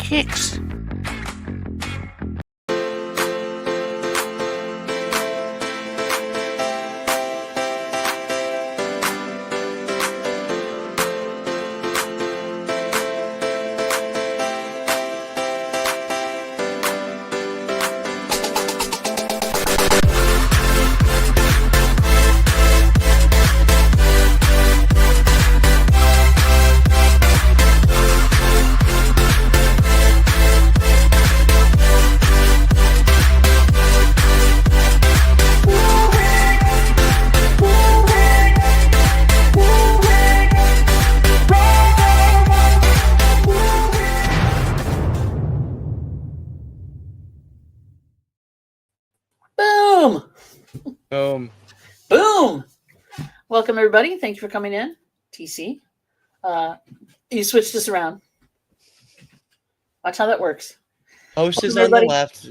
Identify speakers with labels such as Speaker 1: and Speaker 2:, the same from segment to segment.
Speaker 1: kicks.
Speaker 2: Boom.
Speaker 1: Boom. Welcome, everybody. Thank you for coming in. TC. You switched this around. Watch how that works.
Speaker 2: Host is on the left.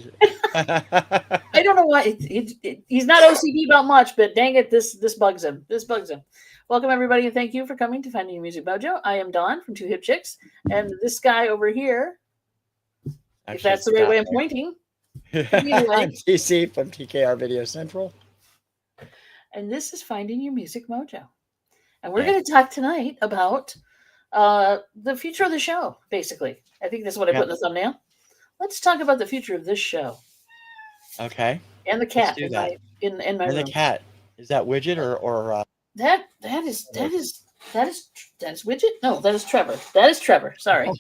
Speaker 1: I don't know why. He's not OCD about much, but dang it, this bugs him. This bugs him. Welcome, everybody, and thank you for coming to Finding Your Music Mojo. I am Dawn from Two Hip Chicks, and this guy over here, if that's the right way I'm pointing,
Speaker 2: I'm TC from TKR VideoCentral.
Speaker 1: And this is Finding Your Music Mojo. And we're going to talk tonight about the future of the show, basically. I think that's what I put in the thumbnail. Let's talk about the future of this show.
Speaker 2: Okay.
Speaker 1: And the cat in my room.
Speaker 2: And the cat. Is that Widget or
Speaker 1: that is Widget? No, that is Trevor. That is Trevor. Sorry.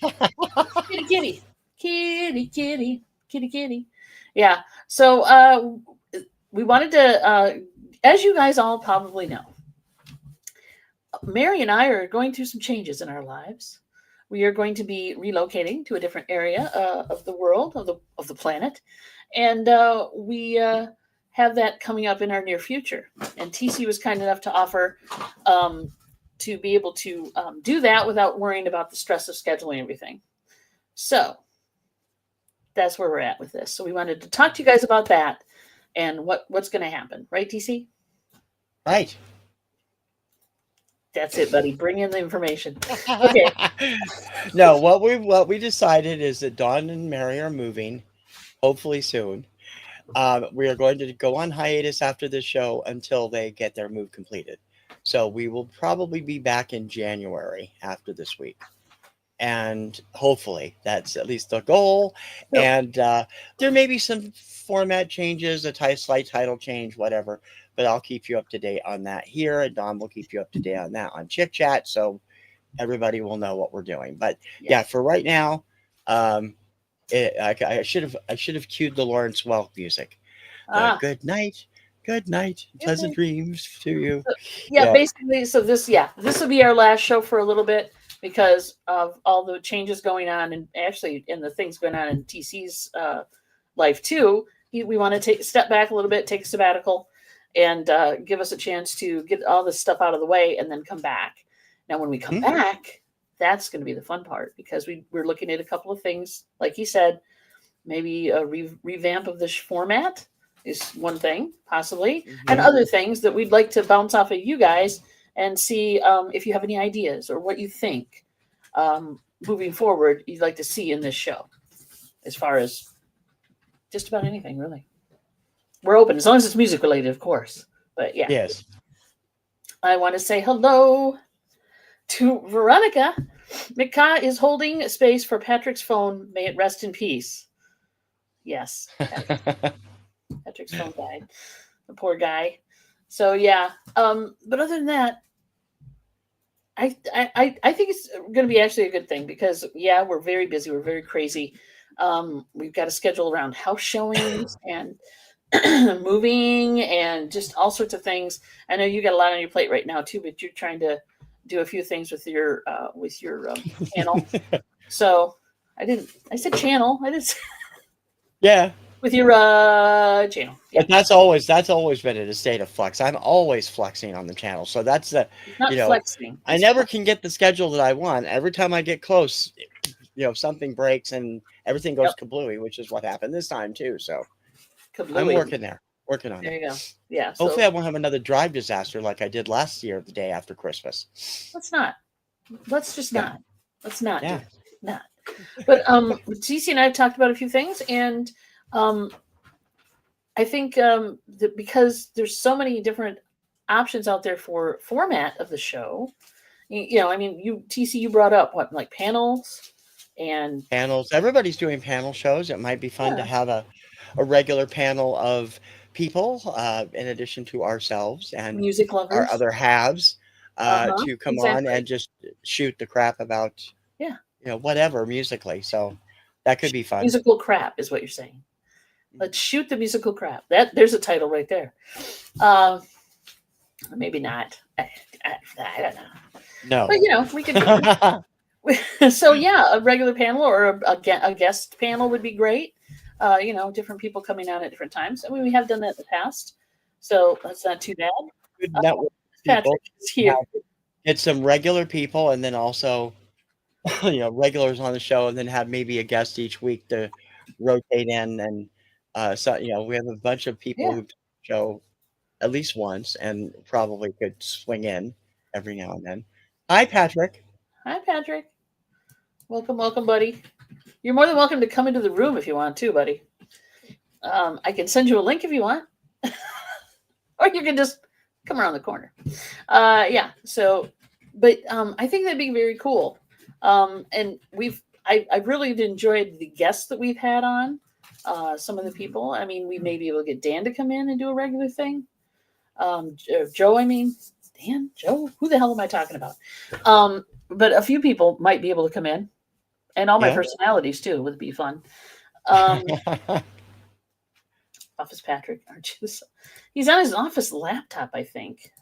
Speaker 1: Kitty. Yeah. So we wanted to as you guys all probably know, Mary and I are going through some changes in our lives. We are going to be relocating to a different area of the world, of the planet, and we have that coming up in our near future. And TC was kind enough to offer to be able to do that without worrying about the stress of scheduling everything. So that's where we're at with this. So we wanted to talk to you guys about that and what's going to happen, right, TC?
Speaker 2: Right.
Speaker 1: That's it, buddy. Bring in the information. Okay.
Speaker 2: No, what we decided is that Dawn and Mary are moving, hopefully soon. We are going to go on hiatus after this show until they get their move completed. So we will probably be back in January after this week. And hopefully that's at least the goal. Yep. And there may be some format changes, a slight title change, whatever. But I'll keep you up to date on that here, and Don will keep you up to date on that on Chit Chat, so everybody will know what we're doing. But yeah, for right now, I should have cued the Lawrence Welk music. Good night, pleasant dreams to you.
Speaker 1: So, basically, so this will be our last show for a little bit because of all the changes going on, and actually in the things going on in TC's life too. We want to step back a little bit, take a sabbatical, and give us a chance to get all this stuff out of the way and then come back. Now, when we come back, that's going to be the fun part because we're looking at a couple of things. Like he said, maybe a revamp of this format is one thing, possibly, and other things that we'd like to bounce off of you guys and see if you have any ideas or what you think moving forward you'd like to see in this show as far as just about anything, really. We're open, as long as it's music related, of course. But yeah.
Speaker 2: Yes.
Speaker 1: I want to say hello to Veronica. Mika is holding space for Patrick's phone. May it rest in peace. Yes. Patrick's phone died. The poor guy. So yeah. But other than that, I think it's going to be actually a good thing because we're very busy. We're very crazy. We've got a schedule around house showings and moving and just all sorts of things. I know you got a lot on your plate right now too, but you're trying to do a few things with your channel. So I said channel. I didn't.
Speaker 2: Yeah.
Speaker 1: With your channel. Yeah.
Speaker 2: But that's always been in a state of flux. I'm always flexing on the channel. So that's
Speaker 1: flexing.
Speaker 2: I never can get the schedule that I want. Every time I get close, something breaks and everything goes kablooey, which is what happened this time too. So I'm working on it.
Speaker 1: There you go. Yeah.
Speaker 2: Hopefully I won't have another drive disaster like I did last year, the day after Christmas.
Speaker 1: Let's not. Let's just not. Let's not.
Speaker 2: Yeah.
Speaker 1: Do it. Not. But TC and I have talked about a few things, and um, I think that because there's so many different options out there for format of the show, I mean, TC, you brought up what, like panels and
Speaker 2: Panels. Everybody's doing panel shows. It might be fun to
Speaker 1: yeah,
Speaker 2: have a regular panel of people, in addition to ourselves and
Speaker 1: music
Speaker 2: our
Speaker 1: lovers.
Speaker 2: other halves,
Speaker 1: Uh-huh.
Speaker 2: to come on
Speaker 1: Exactly.
Speaker 2: and just shoot the crap about,
Speaker 1: Yeah.
Speaker 2: whatever musically. So that could be fun.
Speaker 1: Musical crap is what you're saying. Let's shoot the musical crap. There's a title right there. Uh, maybe not. I don't know.
Speaker 2: No.
Speaker 1: But we could so yeah, a regular panel or a guest panel would be great. Different people coming on at different times. I mean, we have done that in the past, so that's not too bad.
Speaker 2: Good
Speaker 1: Uh,
Speaker 2: network people.
Speaker 1: Patrick is here.
Speaker 2: Get some regular people and then also, regulars on the show, and then have maybe a guest each week to rotate in. And so, we have a bunch of people
Speaker 1: Yeah.
Speaker 2: who show at least once and probably could swing in every now and then. Hi, Patrick.
Speaker 1: Hi, Patrick. Welcome, welcome, buddy. You're more than welcome to come into the room if you want to, buddy. I can send you a link if you want, or you can just come around the corner. Yeah. So, but I think that'd be very cool. And I really enjoyed the guests that we've had on. Some of the people. I mean, we may be able to get Dan to come in and do a regular thing. Joe, I mean, Dan, Joe, who the hell am I talking about? But a few people might be able to come in, and all my
Speaker 2: Yeah.
Speaker 1: personalities too would be fun. Um, Office Patrick, aren't you? He's on his office laptop, I think.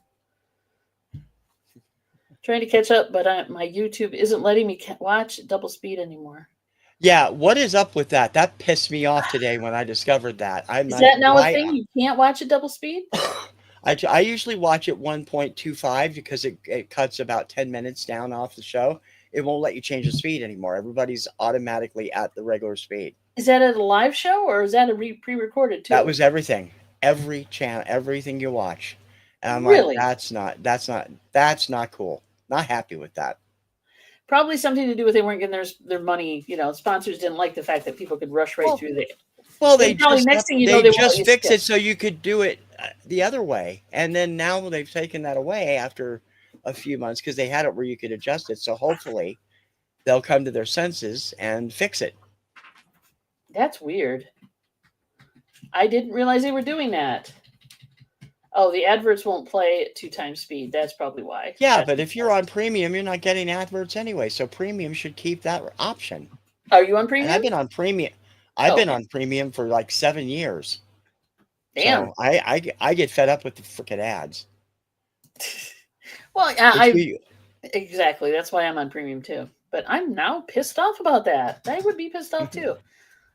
Speaker 1: Trying to catch up, but my YouTube isn't letting me watch double speed anymore.
Speaker 2: Yeah, what is up with that? That pissed me off today when I discovered that. I'm
Speaker 1: Is
Speaker 2: like,
Speaker 1: that now a
Speaker 2: why?
Speaker 1: thing? You can't watch at double speed?
Speaker 2: I usually watch it 1.25 because it cuts about 10 minutes down off the show. It won't let you change the speed anymore. Everybody's automatically at the regular speed.
Speaker 1: Is that at a live show or is that a pre-recorded too?
Speaker 2: That was everything. Every channel, everything you watch. And I'm
Speaker 1: Really?
Speaker 2: like, that's not cool. Not happy with that.
Speaker 1: Probably something to do with they weren't getting their money. Sponsors didn't like the fact that people could rush right through there.
Speaker 2: Well,
Speaker 1: And probably next thing you know, they won't let
Speaker 2: just
Speaker 1: you
Speaker 2: fixed
Speaker 1: skip.
Speaker 2: it so you could do it the other way. And then now they've taken that away after a few months because they had it where you could adjust it. So hopefully they'll come to their senses and fix it.
Speaker 1: That's weird. I didn't realize they were doing that. Oh, the adverts won't play at 2 times speed. That's probably why.
Speaker 2: Yeah, but if you're on premium, you're not getting adverts anyway. So premium should keep that option.
Speaker 1: Are you on
Speaker 2: And
Speaker 1: premium?
Speaker 2: I've been on premium. I've been
Speaker 1: okay.
Speaker 2: on premium for like 7 years.
Speaker 1: Damn.
Speaker 2: So I get fed up with the freaking ads.
Speaker 1: Well,
Speaker 2: Which
Speaker 1: exactly. That's why I'm on premium too. But I'm now pissed off about that. I would be pissed off too.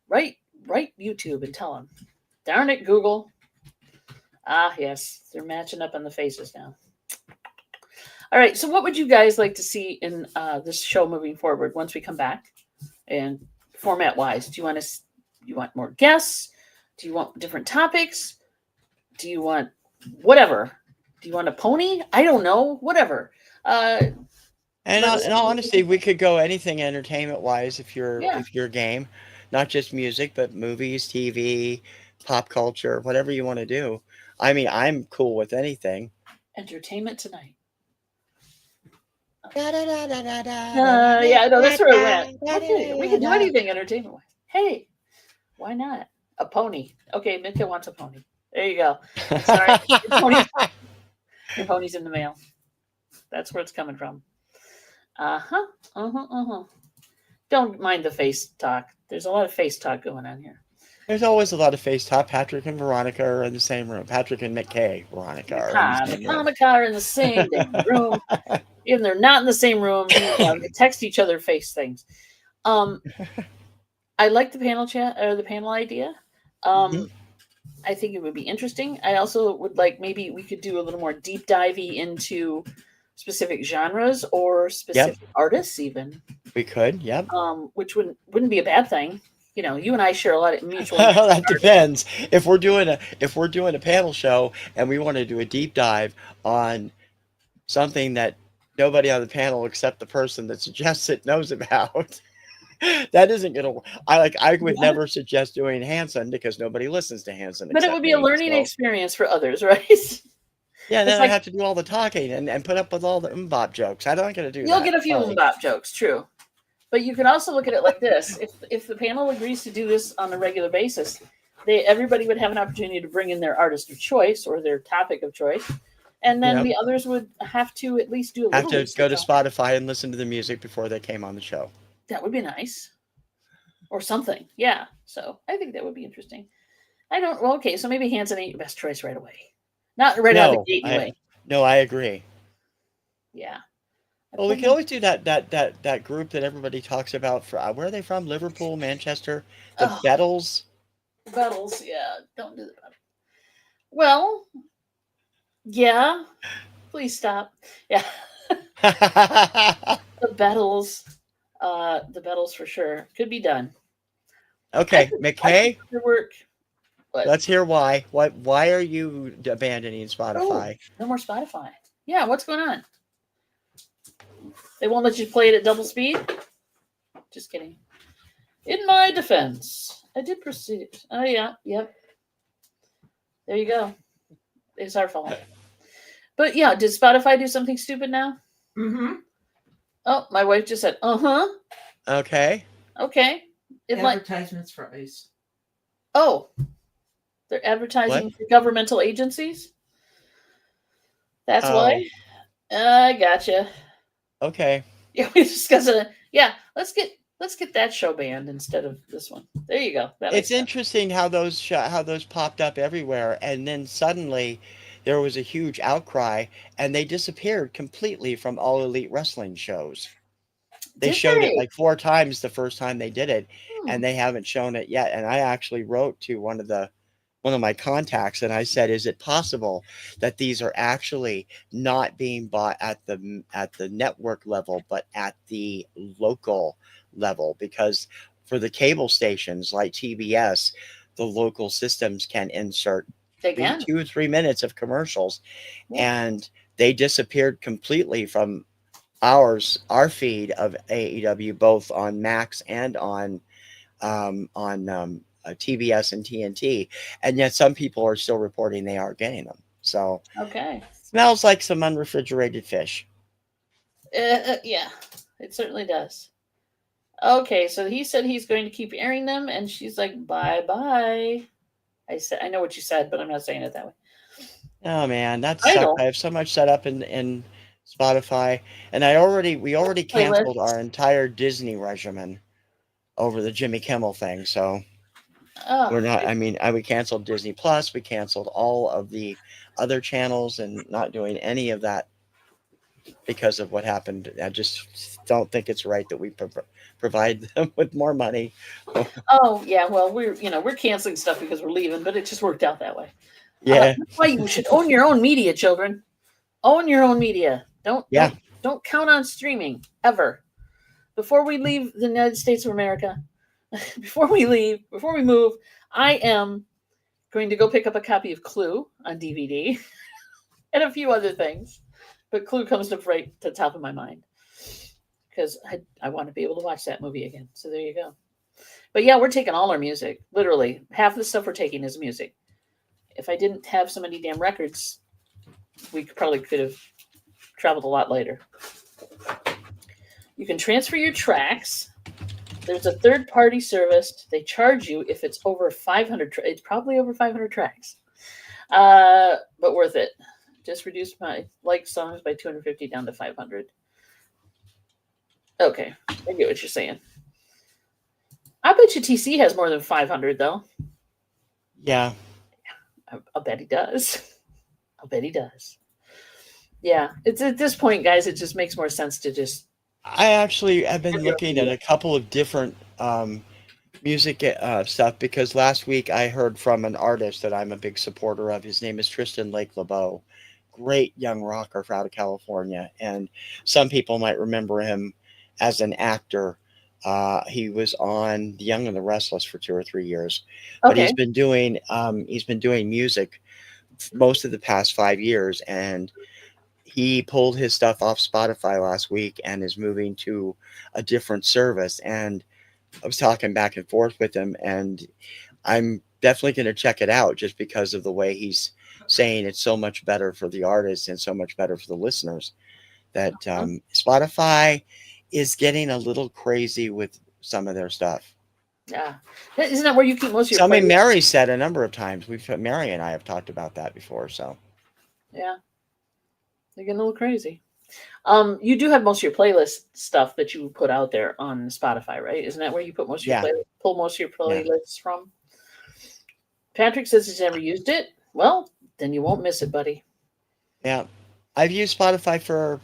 Speaker 1: Write YouTube and tell them. Darn it, Google. Ah, yes, they're matching up on the faces now. All right. So, what would you guys like to see in this show moving forward once we come back? And format wise, do you want more guests? Do you want different topics? Do you want whatever? Do you want a pony? I don't know. Whatever.
Speaker 2: And in all honesty, we could go anything entertainment wise if you're game, not just music, but movies, TV, pop culture, whatever you want to do. I mean, I'm cool with anything.
Speaker 1: Entertainment tonight.
Speaker 2: Yeah,
Speaker 1: I know that's where it went. Okay, we can do anything entertainment wise. Hey, why not? A pony. Okay, Minka wants a pony. There you go. Sorry, your pony's in the mail. That's where it's coming from. Don't mind the face talk. There's a lot of face talk going on here.
Speaker 2: There's always a lot of face talk. Patrick and Veronica are in the same room. Patrick and McKay, Veronica are in the same room.
Speaker 1: Comic are in the same room. Even they're not in the same room. They text each other face things. I like the panel chat or the panel idea. I think it would be interesting. I also would like maybe we could do a little more deep divey into specific genres or specific artists even.
Speaker 2: We could, yep.
Speaker 1: Which wouldn't be a bad thing. You and I share a lot of mutual.
Speaker 2: That depends. If we're doing a panel show and we want to do a deep dive on something that nobody on the panel except the person that suggests it knows about. That isn't gonna. I would
Speaker 1: Yeah.
Speaker 2: never suggest doing Hanson because nobody listens to Hanson
Speaker 1: But it
Speaker 2: except
Speaker 1: would be a
Speaker 2: me.
Speaker 1: learning
Speaker 2: So
Speaker 1: experience for others, right?
Speaker 2: yeah,
Speaker 1: It's
Speaker 2: then I
Speaker 1: like
Speaker 2: have to do all the talking and put up with all the umbop jokes. I'm not gonna do
Speaker 1: you'll
Speaker 2: that.
Speaker 1: get a few
Speaker 2: Sorry.
Speaker 1: mbop jokes, true. But you can also look at it like this: if the panel agrees to do this on a regular basis, everybody would have an opportunity to bring in their artist of choice or their topic of choice, and then
Speaker 2: Yep.
Speaker 1: the others would have to at least do a
Speaker 2: Have
Speaker 1: little
Speaker 2: to go
Speaker 1: research
Speaker 2: to
Speaker 1: on it.
Speaker 2: Spotify and listen to the music before they came on the show.
Speaker 1: That would be nice, or something. Yeah. So I think that would be interesting. I don't. Well, okay. So maybe Hanson ain't your best choice right away. Not right out of the
Speaker 2: No,
Speaker 1: gate,
Speaker 2: I
Speaker 1: anyway.
Speaker 2: no, I agree.
Speaker 1: Yeah. I
Speaker 2: Well, we
Speaker 1: pulled
Speaker 2: can
Speaker 1: my.
Speaker 2: always do that group that everybody talks about. For where are they from? Liverpool, Manchester, the
Speaker 1: Oh,
Speaker 2: Beatles.
Speaker 1: Bettles. Yeah. Don't do the Bettles. Well, yeah. Please stop. Yeah. The Bettles. The Bettles for sure could be done.
Speaker 2: Okay,
Speaker 1: I could
Speaker 2: McKay.
Speaker 1: put their work. But
Speaker 2: Let's hear why. Why are you abandoning
Speaker 1: oh,
Speaker 2: Spotify?
Speaker 1: no more Spotify. Yeah. What's going on? They won't let you play it at double speed. Just kidding. In my defense, I did proceed. Oh yeah. Yep. There you go. It's our fault. But yeah, did Spotify do something stupid now?
Speaker 3: Mm-hmm.
Speaker 1: Oh, my wife just said, "Uh-huh."
Speaker 2: Okay.
Speaker 1: Okay. It might.
Speaker 3: Advertisements for ice.
Speaker 1: Oh, they're
Speaker 2: What?
Speaker 1: advertising for governmental agencies. That's
Speaker 2: Oh,
Speaker 1: why. I gotcha.
Speaker 2: okay.
Speaker 1: Yeah, we discussed it. Yeah, let's get that show banned instead of this one. There you go. That
Speaker 2: It's
Speaker 1: makes sense.
Speaker 2: interesting how how those popped up everywhere, and then suddenly there was a huge outcry, and they disappeared completely from all elite wrestling shows. They
Speaker 1: Did
Speaker 2: showed it
Speaker 1: they?
Speaker 2: like 4 times the first time they did it,
Speaker 1: Hmm.
Speaker 2: and they haven't shown it yet. And I actually wrote to one of my contacts and I said, "Is it possible that these are actually not being bought at the network level, but at the local level? Because for the cable stations like TBS, the local systems can insert
Speaker 1: They can.
Speaker 2: 2 or 3 minutes of commercials,
Speaker 1: Yeah.
Speaker 2: and they disappeared completely from our feed of AEW, both on Max and on TBS and TNT, and yet some people are still reporting they are getting them. So
Speaker 1: Okay.
Speaker 2: smells like some unrefrigerated fish.
Speaker 1: Yeah, it certainly does. Okay, so he said he's going to keep airing them, and she's like, "Bye bye." I know what you said, but I'm not saying it that way.
Speaker 2: Oh man, that sucks.
Speaker 1: Title
Speaker 2: I have so much set up in Spotify, and we already canceled
Speaker 1: playlist.
Speaker 2: our entire Disney regimen over the Jimmy Kimmel thing. So
Speaker 1: Oh,
Speaker 2: we're not. I mean, we canceled Disney Plus. We canceled all of the other channels, and not doing any of that because of what happened. I just don't think it's right that we provide them with more money.
Speaker 1: oh yeah. Well, we're canceling stuff because we're leaving, but it just worked out that way.
Speaker 2: Yeah,
Speaker 1: That's why you should own your own media, children. Own your own media. Don't
Speaker 2: yeah.
Speaker 1: don't don't count on streaming ever. Before we leave the United States of America, before we move, I am going to go pick up a copy of Clue on DVD and a few other things. But Clue comes to right to the top of my mind because I want to be able to watch that movie again. So there you go. But yeah, we're taking all our music. Literally, half the stuff we're taking is music. If I didn't have so many damn records, we probably could have traveled a lot later. You can transfer your tracks. There's a third-party service. They charge you if it's over 500. It's probably over 500 tracks, but worth it. Just reduced my like songs by 250 down to 500. Okay, I get what you're saying. I bet you TC has more than 500 though.
Speaker 2: Yeah.
Speaker 1: I'll bet he does. I'll bet he does. Yeah, it's at this point, guys. It just makes more sense to just
Speaker 2: I actually have been
Speaker 1: have your own
Speaker 2: looking at
Speaker 1: media.
Speaker 2: a couple of different music stuff because last week I heard from an artist that I'm a big supporter of. His name is Tristan Lake LeBeau. Great young rocker out of California. And some people might remember him as an actor. He was on The Young and the Restless for 2 or 3 years, but
Speaker 1: Okay.
Speaker 2: he's been doing music most of the past 5 years, and he pulled his stuff off Spotify last week and is moving to a different service. And I was talking back and forth with him, and I'm definitely going to check it out just because of the way he's saying it's so much better for the artists and so much better for the listeners. That Spotify is getting a little crazy with some of their stuff.
Speaker 1: Yeah. Isn't that where you keep most of your
Speaker 2: So, I mean,
Speaker 1: playlists?
Speaker 2: Mary said a number of times. Mary and I have talked about that before. So,
Speaker 1: Yeah. They're getting a little crazy. You do have most of your playlist stuff that you put out there on Spotify, right? Isn't that where you put most of your
Speaker 2: yeah,
Speaker 1: pull most of your
Speaker 2: yeah,
Speaker 1: playlists from? Patrick says he's never used it. Well, then you won't miss it, buddy.
Speaker 2: yeah. I've used Spotify for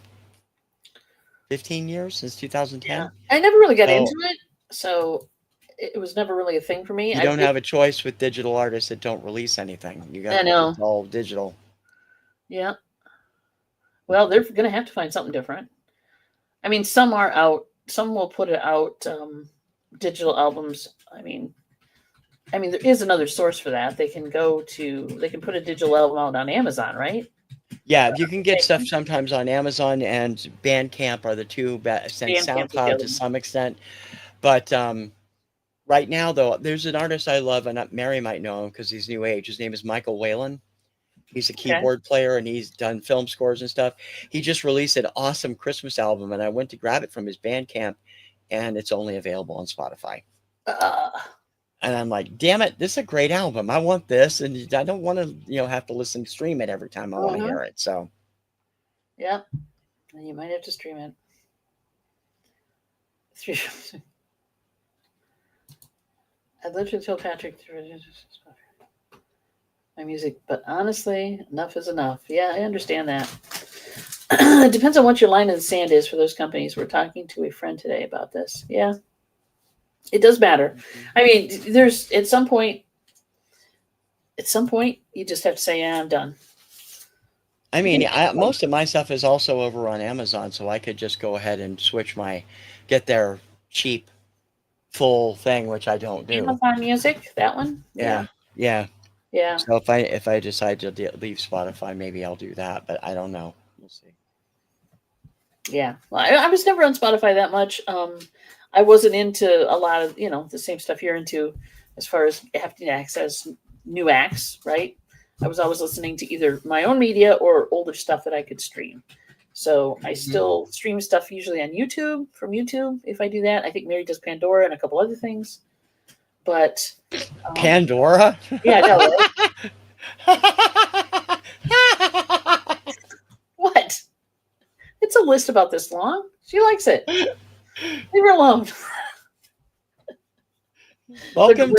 Speaker 2: 15 years, since 2010.
Speaker 1: Yeah. I never really got
Speaker 2: So
Speaker 1: into it, so it was never really a thing for me.
Speaker 2: you
Speaker 1: I
Speaker 2: don't
Speaker 1: did.
Speaker 2: have a choice with digital artists that don't release anything. You got
Speaker 1: I know.
Speaker 2: it's all digital.
Speaker 1: Yeah. Well, they're going to have to find something different. I mean, some are out. Some will put it out digital albums. I mean, there is another source for that. They can put a digital album out on Amazon, right?
Speaker 2: Yeah, you can get stuff sometimes on Amazon and Bandcamp are the two best, and
Speaker 1: Bandcamp is the
Speaker 2: SoundCloud
Speaker 1: other
Speaker 2: to
Speaker 1: one.
Speaker 2: some extent. But right now, though, there's an artist I love, and Mary might know him because he's new age. His name is Michael Whalen. He's a
Speaker 1: Okay.
Speaker 2: keyboard player, and he's done film scores and stuff. He just released an awesome Christmas album, and I went to grab it from his Bandcamp, and it's only available on Spotify. And I'm like, damn it, this is a great album. I want this, and I don't want to, have to stream it every time I want to hear it. So,
Speaker 1: yeah, you might have to stream it. I'd love to tell Patrick my music, but honestly, enough is enough. Yeah, I understand that. It depends on what your line in the sand is for those companies. We're talking to a friend today about this. Yeah, it does matter. I mean, there's at some point, you just have to say, "Yeah, I'm done."
Speaker 2: I mean, most of my stuff is also over on Amazon, so I could just go ahead and get their cheap full thing, which I don't do.
Speaker 1: Amazon Music, that one.
Speaker 2: Yeah.
Speaker 1: Yeah.
Speaker 2: So if I decide to leave Spotify, maybe I'll do that, but I don't know. We'll see.
Speaker 1: Yeah. Well, I was never on Spotify that much. I wasn't into a lot of, the same stuff you're into as far as having to access new acts, right? I was always listening to either my own media or older stuff that I could stream. So I still stream stuff usually on YouTube, from YouTube, if I do that. I think Mary does Pandora and a couple other things. But
Speaker 2: Pandora?
Speaker 1: Yeah, I know, right? What? It's a list about this long. She likes it. Leave her alone.
Speaker 2: Welcome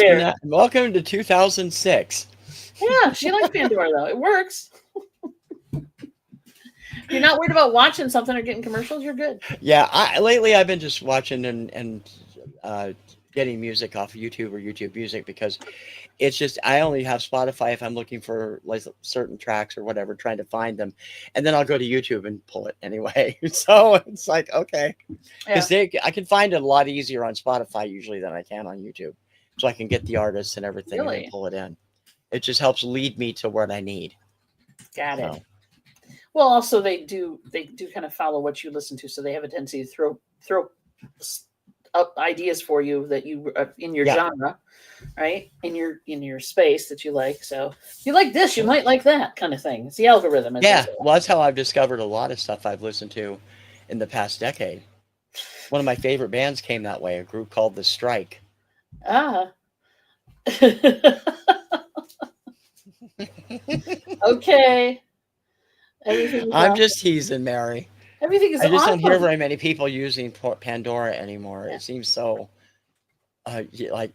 Speaker 2: to 2006.
Speaker 1: Yeah, she likes Pandora though. It works. If you're not worried about watching something or getting commercials, you're good.
Speaker 2: Yeah, lately I've been just watching and getting music off of YouTube or YouTube Music because it's just I only have Spotify if I'm looking for like certain tracks or whatever, trying to find them, and then I'll go to YouTube and pull it anyway. So it's like okay, because I can find it a lot easier on Spotify usually than I can on YouTube, so I can get the artists and everything and then pull it in. It just helps lead me to what I need.
Speaker 1: Got it. Well, also they do kind of follow what you listen to, so they have a tendency to throw up ideas for you that you in your genre, right? In your space that you like. So if you like this, you might like that kind of thing. It's the algorithm.
Speaker 2: Yeah, well, that's how I've discovered a lot of stuff I've listened to in the past decade. One of my favorite bands came that way, a group called The Strike.
Speaker 1: Okay.
Speaker 2: I'm just teasing, Mary.
Speaker 1: Everything is
Speaker 2: I just
Speaker 1: awesome.
Speaker 2: don't hear very many people using Pandora anymore. Yeah. It seems so like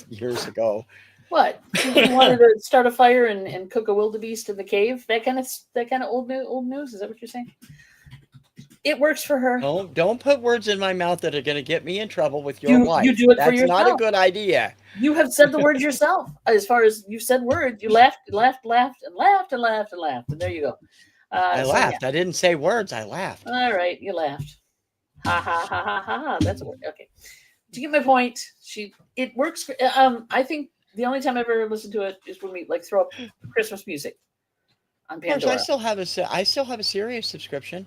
Speaker 2: years ago.
Speaker 1: What? You wanted to start a fire and cook a wildebeest in the cave? That kind of old news? Is that what you're saying? It works for her.
Speaker 2: Don't put words in my mouth that are going to get me in trouble with your wife.
Speaker 1: You do it for yourself.
Speaker 2: That's not a good idea.
Speaker 1: You have said the words yourself. As far as you said words, you laughed, and there you go.
Speaker 2: I laughed. Yeah. I didn't say words. I laughed.
Speaker 1: All right, you laughed. Ha ha ha ha ha ha. That's a word. Okay. To get my point, it works. I think the only time I've ever listened to it is when we throw up Christmas music on Pandora.
Speaker 2: I still have a Sirius subscription.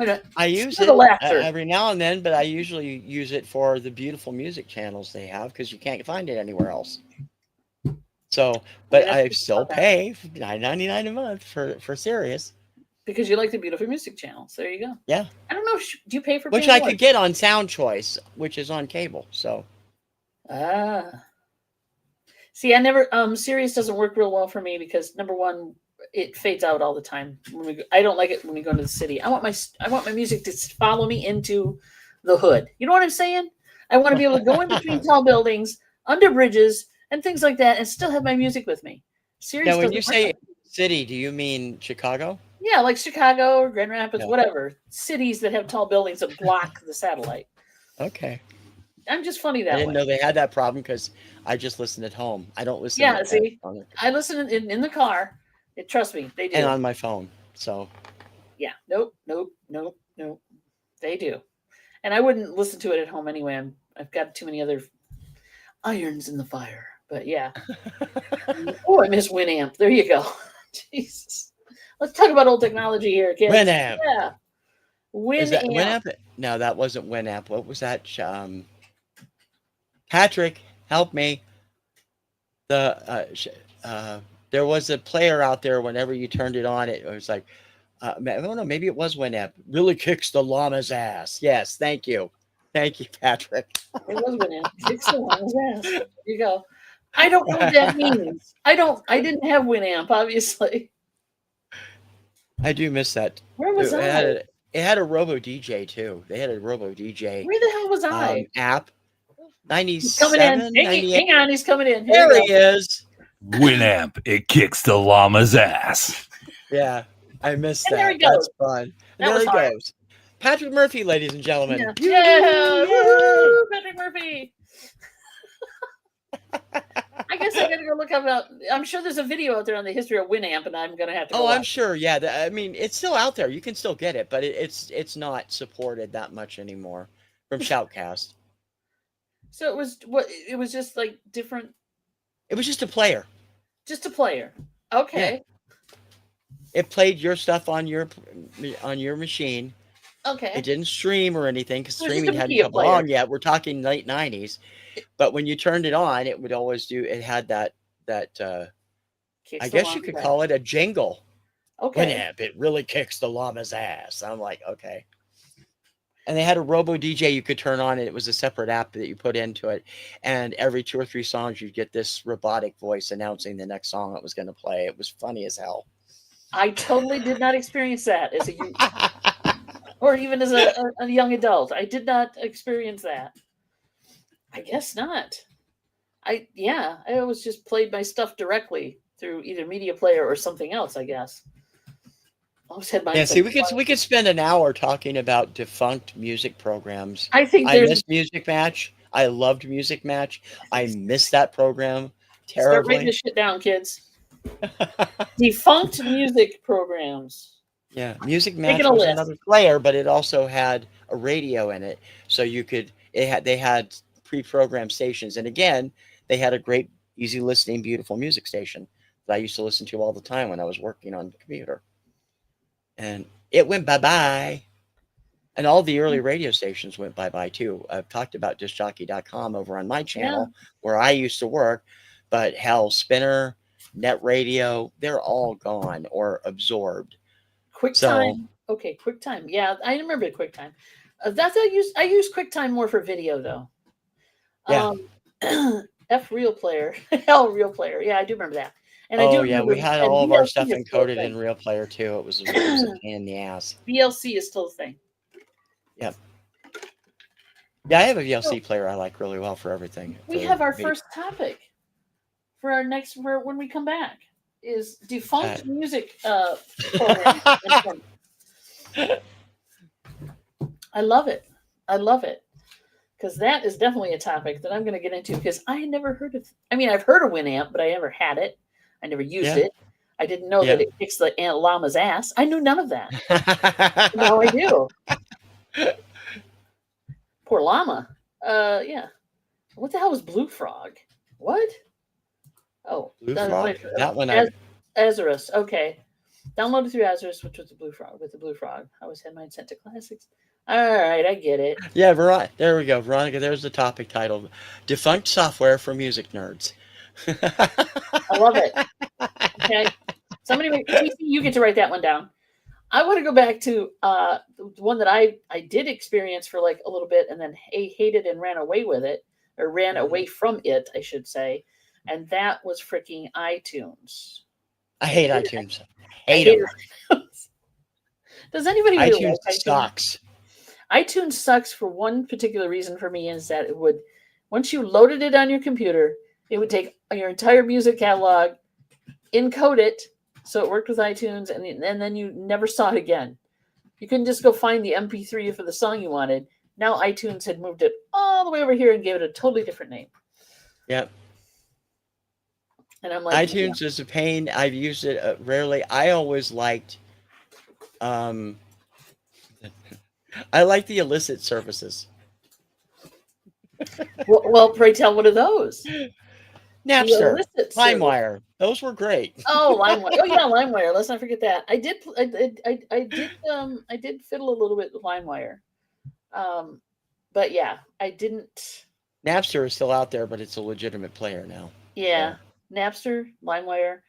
Speaker 1: Okay.
Speaker 2: I use
Speaker 1: For the
Speaker 2: it
Speaker 1: laughter.
Speaker 2: every now and then, but I usually use it for the beautiful music channels they have because you can't find it anywhere else. So, but
Speaker 1: Yeah,
Speaker 2: I still pay $9.99 a month for Sirius.
Speaker 1: because you like the beautiful music channels. There you go.
Speaker 2: Yeah.
Speaker 1: I don't know. Do you pay for
Speaker 2: Which I could get on Sound Choice, which is on cable. So.
Speaker 1: See, I never. Sirius doesn't work real well for me because number one, it fades out all the time. I don't like it when we go into the city. I want my music to follow me into the hood. You know what I'm saying? I want to be able to go in between tall buildings, under bridges, and things like that, and still have my music with me. Sirius
Speaker 2: Now, when
Speaker 1: doesn't
Speaker 2: you
Speaker 1: work
Speaker 2: say
Speaker 1: like
Speaker 2: city, do you mean Chicago?
Speaker 1: Yeah, like Chicago or Grand Rapids,
Speaker 2: Yeah.
Speaker 1: whatever. Cities that have tall buildings that block the satellite.
Speaker 2: Okay.
Speaker 1: I'm just funny that
Speaker 2: I didn't
Speaker 1: way.
Speaker 2: know they had that problem because I just listen at home. I don't listen
Speaker 1: Yeah, see,
Speaker 2: on
Speaker 1: I listen in the car. Trust me, they do.
Speaker 2: and on my phone. So
Speaker 1: Yeah, nope. They do, and I wouldn't listen to it at home anyway. I've got too many other irons in the fire. But yeah. Oh, I miss Winamp. There you go. Jesus. Let's talk about old technology here, kids.
Speaker 2: Winamp.
Speaker 1: Yeah.
Speaker 2: Is that Winamp? No, that wasn't Winamp. What was that? Patrick, help me. There was a player out there. Whenever you turned it on, it was like, I don't know. Maybe it was Winamp. Really kicks the llama's ass. Yes, thank you, Patrick.
Speaker 1: It was Winamp. Kicks the llama's ass. There you go. I don't know what that means. I didn't have Winamp, obviously.
Speaker 2: I do miss that.
Speaker 1: Where was I?
Speaker 2: It had a Robo DJ too. They had a Robo DJ.
Speaker 1: Where the hell was I?
Speaker 2: App.
Speaker 1: He's coming in.
Speaker 2: 98.
Speaker 1: Hang on, he's coming in.
Speaker 2: There he is.
Speaker 3: Winamp, it kicks the llama's ass.
Speaker 2: Yeah, I missed
Speaker 1: And
Speaker 2: that.
Speaker 1: there he goes.
Speaker 2: That's fun. And there he goes. Patrick Murphy, ladies and gentlemen.
Speaker 1: Yeah. Woo-hoo, Patrick Murphy. I guess I gotta go look up. I'm sure there's a video out there on the history of Winamp, and I'm gonna have to.
Speaker 2: I'm sure. Yeah, I mean, it's still out there. You can still get it, but it's not supported that much anymore from Shoutcast.
Speaker 1: So it was what? It was just like different.
Speaker 2: It was just a player.
Speaker 1: Just a player. Okay.
Speaker 2: Yeah. It played your stuff on your machine.
Speaker 1: Okay.
Speaker 2: It didn't stream or anything because streaming hadn't come along yet. We're talking late 90s. But when you turned it on, it would always do. It had that. I guess you could call it a jingle.
Speaker 1: Okay.
Speaker 2: Winamp, it really kicks the llama's ass. I'm like, okay. And they had a Robo DJ you could turn on, and it was a separate app that you put into it. And every 2 or 3 songs, you'd get this robotic voice announcing the next song that was going to play. It was funny as hell.
Speaker 1: I totally did not experience that as a youth, or even as a young adult. I did not experience that. I guess not. I always just played my stuff directly through either media player or something else, I guess. I always had my
Speaker 2: we could spend an hour talking about defunct music programs.
Speaker 1: I
Speaker 2: miss Music Match. I loved Music Match. I miss that program terribly.
Speaker 1: Start writing this shit down, kids. Defunct music programs.
Speaker 2: Yeah, Music Match was another player, but it also had a radio in it, so they had pre-programmed stations, and again, they had a great, easy listening, beautiful music station that I used to listen to all the time when I was working on the computer. And it went bye-bye. And all the early radio stations went bye-bye too. I've talked about discjockey.com over on my channel where I used to work, but hell, Spinner, Net Radio, they're all gone or absorbed.
Speaker 1: QuickTime. Okay, QuickTime. Yeah, I remember QuickTime. I use QuickTime more for video though.
Speaker 2: Yeah.
Speaker 1: Real Player. Hell, Real Player. Yeah, I do remember that. And
Speaker 2: we had all of our stuff encoded in Real Player too. It was a pain in the ass.
Speaker 1: VLC is still a thing.
Speaker 2: Yep. Yeah, I have a VLC player I like really well for everything.
Speaker 1: We have our first topic for our next when we come back is defunct music program. I love it. Because that is definitely a topic that I'm going to get into because I had never heard of. I mean, I've heard of Winamp, but I never had it. I never used it. I didn't know that it kicks the llama's ass. I knew none of that. Now I do. Poor llama. Yeah. What the hell was Blue Frog? What? Oh,
Speaker 2: Blue Frog. That one.
Speaker 1: Azarus. Okay. Downloaded through Azure, which was the Blue Frog with the Blue Frog. I always had mine sent to classics. All right, I get it.
Speaker 2: Yeah, there we go. Veronica, there's the topic title. Defunct software for music nerds.
Speaker 1: I love it. Okay. Somebody, you get to write that one down. I want to go back to the one that I did experience for like a little bit and then hated and ran away with it, or ran away from it, I should say. And that was freaking iTunes.
Speaker 2: I hate iTunes.
Speaker 1: I hate them. Does anybody really
Speaker 2: iTunes
Speaker 1: like iTunes?
Speaker 2: sucks.
Speaker 1: iTunes sucks for one particular reason for me, is that it would, once you loaded it on your computer, it would take your entire music catalog, encode it, so it worked with iTunes, and then you never saw it again. You couldn't just go find the MP3 for the song you wanted. Now iTunes had moved it all the way over here and gave it a totally different name.
Speaker 2: Yep.
Speaker 1: And I'm like,
Speaker 2: iTunes is a pain. I've used it rarely. I always liked, I like the illicit services.
Speaker 1: well, pray tell, what are those?
Speaker 2: Napster, LimeWire, those were great.
Speaker 1: Oh, LimeWire. Oh yeah, LimeWire. Let's not forget that. I did fiddle a little bit with LimeWire, but yeah, I didn't.
Speaker 2: Napster is still out there, but it's a legitimate player now.
Speaker 1: Yeah, Napster, LimeWire,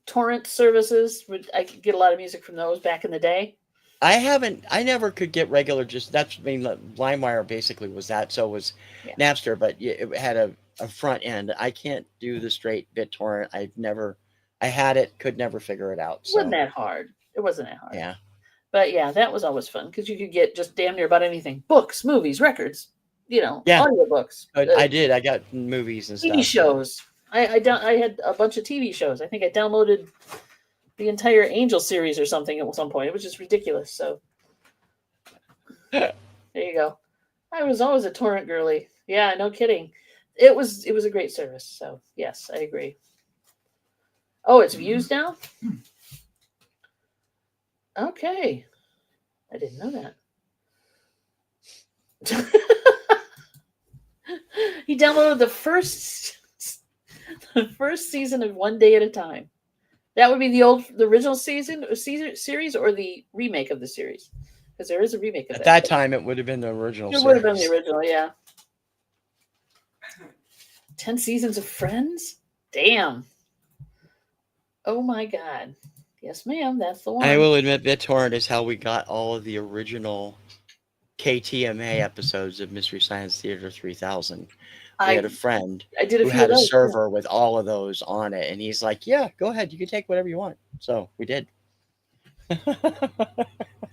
Speaker 1: torrent services. I could get a lot of music from those back in the day.
Speaker 2: I never could get regular. LimeWire basically was that. So was Napster, but it had a front end. I can't do the straight BitTorrent. I had it, could never figure it out. So.
Speaker 1: It wasn't that hard. It wasn't that hard.
Speaker 2: Yeah.
Speaker 1: But yeah, that was always fun because you could get just damn near about anything: books, movies, records, audiobooks.
Speaker 2: I did. I got movies and
Speaker 1: TV
Speaker 2: stuff.
Speaker 1: shows. I had a bunch of TV shows. I think I downloaded the entire Angel series or something at some point. It was just ridiculous. So there you go. I was always a torrent girly. Yeah, no kidding. It was a great service. So yes, I agree. Oh, it's views now? Okay. I didn't know that. He downloaded the first season of One Day at a Time. That would be the original series, or the remake of the series, because there is a remake of
Speaker 2: At that time, it would have been the original.
Speaker 1: It would have been the original, yeah. 10 seasons of Friends? Damn. Oh my God. Yes, ma'am. That's the one.
Speaker 2: I will admit, BitTorrent is how we got all of the original KTMA episodes of Mystery Science Theater 3000. We had a friend who had a server with all of those on it, and he's like, "Yeah, go ahead. You can take whatever you want." So we did.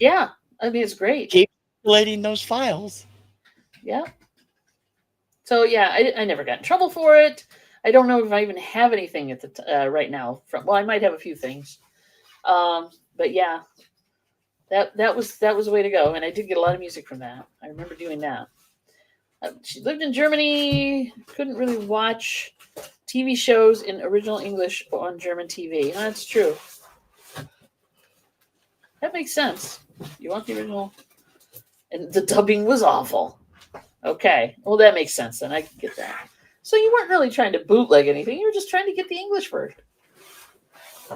Speaker 1: Yeah, I mean, it's great.
Speaker 2: Keep circulating those files.
Speaker 1: Yeah. So yeah, I never got in trouble for it. I don't know if I even have anything at the right now. I might have a few things, but yeah, that was the way to go, and I did get a lot of music from that. I remember doing that. She lived in Germany. Couldn't really watch TV shows in original English on German TV. That's true. That makes sense. You want the original, and the dubbing was awful. Okay, well that makes sense then. I can get that. So you weren't really trying to bootleg anything. You were just trying to get the English version.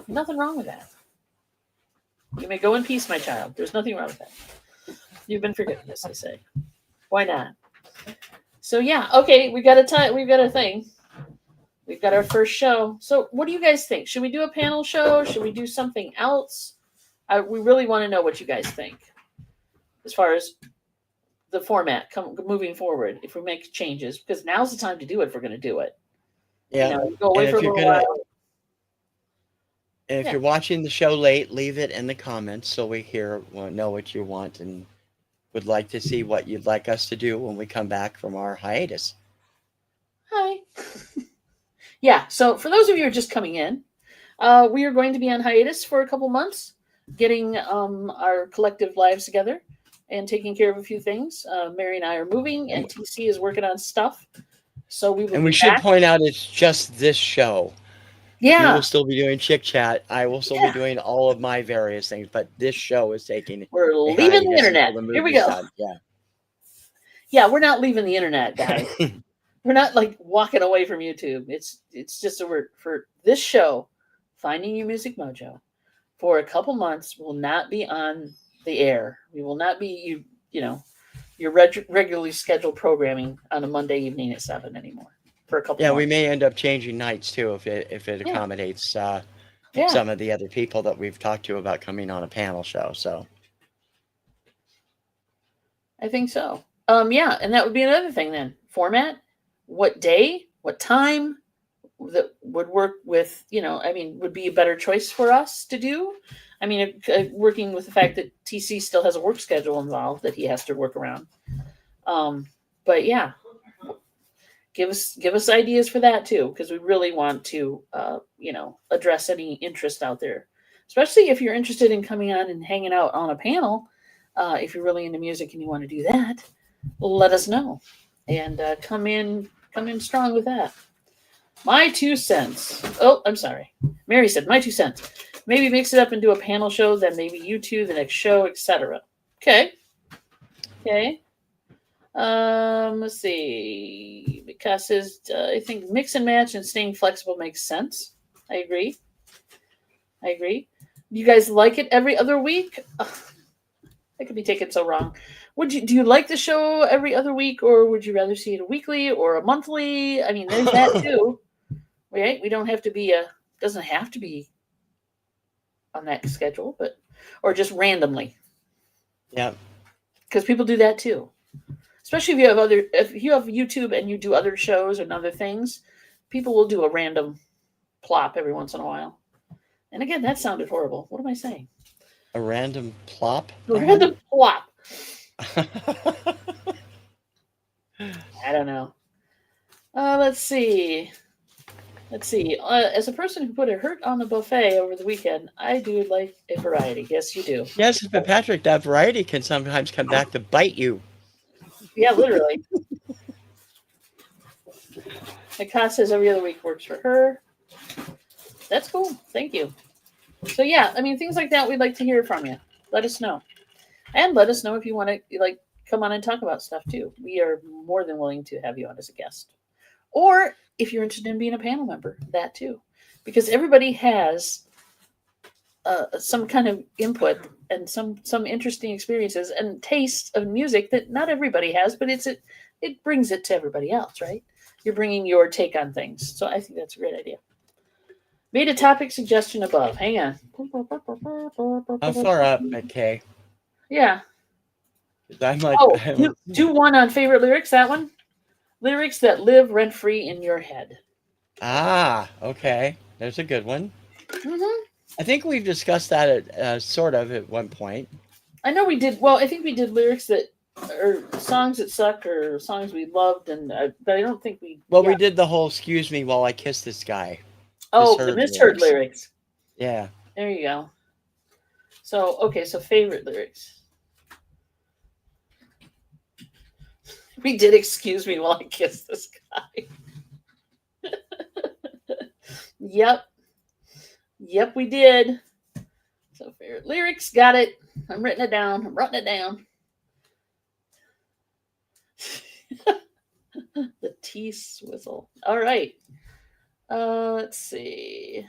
Speaker 1: Nothing wrong with that. You may go in peace, my child. There's nothing wrong with that. You've been forgiven, as I say. Why not? So yeah, okay. We've got a thing. We've got our first show. So what do you guys think? Should we do a panel show? Should we do something else? We really want to know what you guys think as far as the format moving forward. If we make changes, because now's the time to do it. If we're going to do it.
Speaker 2: Yeah.
Speaker 1: Go away for a little while.
Speaker 2: And if you're watching the show late, leave it in the comments so we know what you want and would like to see what you'd like us to do when we come back from our hiatus.
Speaker 1: Hi. Yeah, so for those of you who are just coming in, we are going to be on hiatus for a couple months, getting our collective lives together and taking care of a few things. Mary and I are moving, and TC is working on stuff. So we will. And
Speaker 2: we should point out it's just this show.
Speaker 1: Yeah.
Speaker 2: We will still be doing Chick Chat. I will still be doing all of my various things, but this show is taking.
Speaker 1: We're leaving the internet. Here we go.
Speaker 2: Done. Yeah.
Speaker 1: Yeah, we're not leaving the internet, guys. We're not like walking away from YouTube. It's just a word for this show. Finding Your Music Mojo, for a couple months will not be on the air. We will not be your regularly scheduled programming on a Monday evening at 7 anymore for a couple
Speaker 2: Yeah,
Speaker 1: months.
Speaker 2: we may end up changing nights too if it
Speaker 1: Yeah.
Speaker 2: accommodates
Speaker 1: Yeah,
Speaker 2: some of the other people that we've talked to about coming on a panel show. So
Speaker 1: I think so. Yeah, and that would be another thing then. Format, what day, what time that would work with, would be a better choice for us to do. I mean, working with the fact that TC still has a work schedule involved that he has to work around. But yeah, give us ideas for that too, because we really want to, address any interest out there, especially if you're interested in coming on and hanging out on a panel. If you're really into music and you want to do that, let us know, and come in strong with that. My 2 cents. Oh, I'm sorry. Mary said, my 2 cents. Maybe mix it up and do a panel show, then maybe you two, the next show, etc. Okay. Let's see. Because I think mix and match and staying flexible makes sense. I agree. You guys like it every other week? That could be taken so wrong. Do you like the show every other week, or would you rather see it a weekly or a monthly? I mean, there's that too. Right? We don't have to be doesn't have to be on that schedule, or just randomly.
Speaker 2: yeah.
Speaker 1: Because people do that too. Especially if you have YouTube and you do other shows and other things, people will do a random plop every once in a while. And again, that sounded horrible. What am I saying?
Speaker 2: A random plop?
Speaker 1: A random plop. I don't know. Let's see. As a person who put a hurt on the buffet over the weekend, I do like a variety. Yes, you do.
Speaker 2: Yes, but Patrick, that variety can sometimes come back to bite you.
Speaker 1: Yeah, literally. Nika says every other week works for her. That's cool. Thank you. So yeah, I mean, things like that, we'd like to hear from you. Let us know. And let us know if you want to come on and talk about stuff too. We are more than willing to have you on as a guest. Or if you're interested in being a panel member, that too. Because everybody has some kind of input and some interesting experiences and tastes of music that not everybody has, but it brings it to everybody else, right? You're bringing your take on things. So I think that's a great idea. Made a topic suggestion above. Hang on.
Speaker 2: How far up at K?
Speaker 1: Yeah.
Speaker 2: I'm like,
Speaker 1: do one on favorite lyrics, that one? Lyrics that live rent-free in your head.
Speaker 2: Ah, okay. There's a good one.
Speaker 1: Mm-hmm.
Speaker 2: I think we've discussed that sort of at one point.
Speaker 1: I know we did. Well, I think we did lyrics that or songs that suck or songs we loved, but I don't think we.
Speaker 2: Well, we did the whole "Excuse me while I kiss this guy."
Speaker 1: The misheard lyrics.
Speaker 2: Yeah.
Speaker 1: There you go. So okay, so favorite lyrics. We did "Excuse me while I kiss this guy." Yep, we did. So favorite lyrics, got it. I'm writing it down. The T-swizzle. All right. Let's see.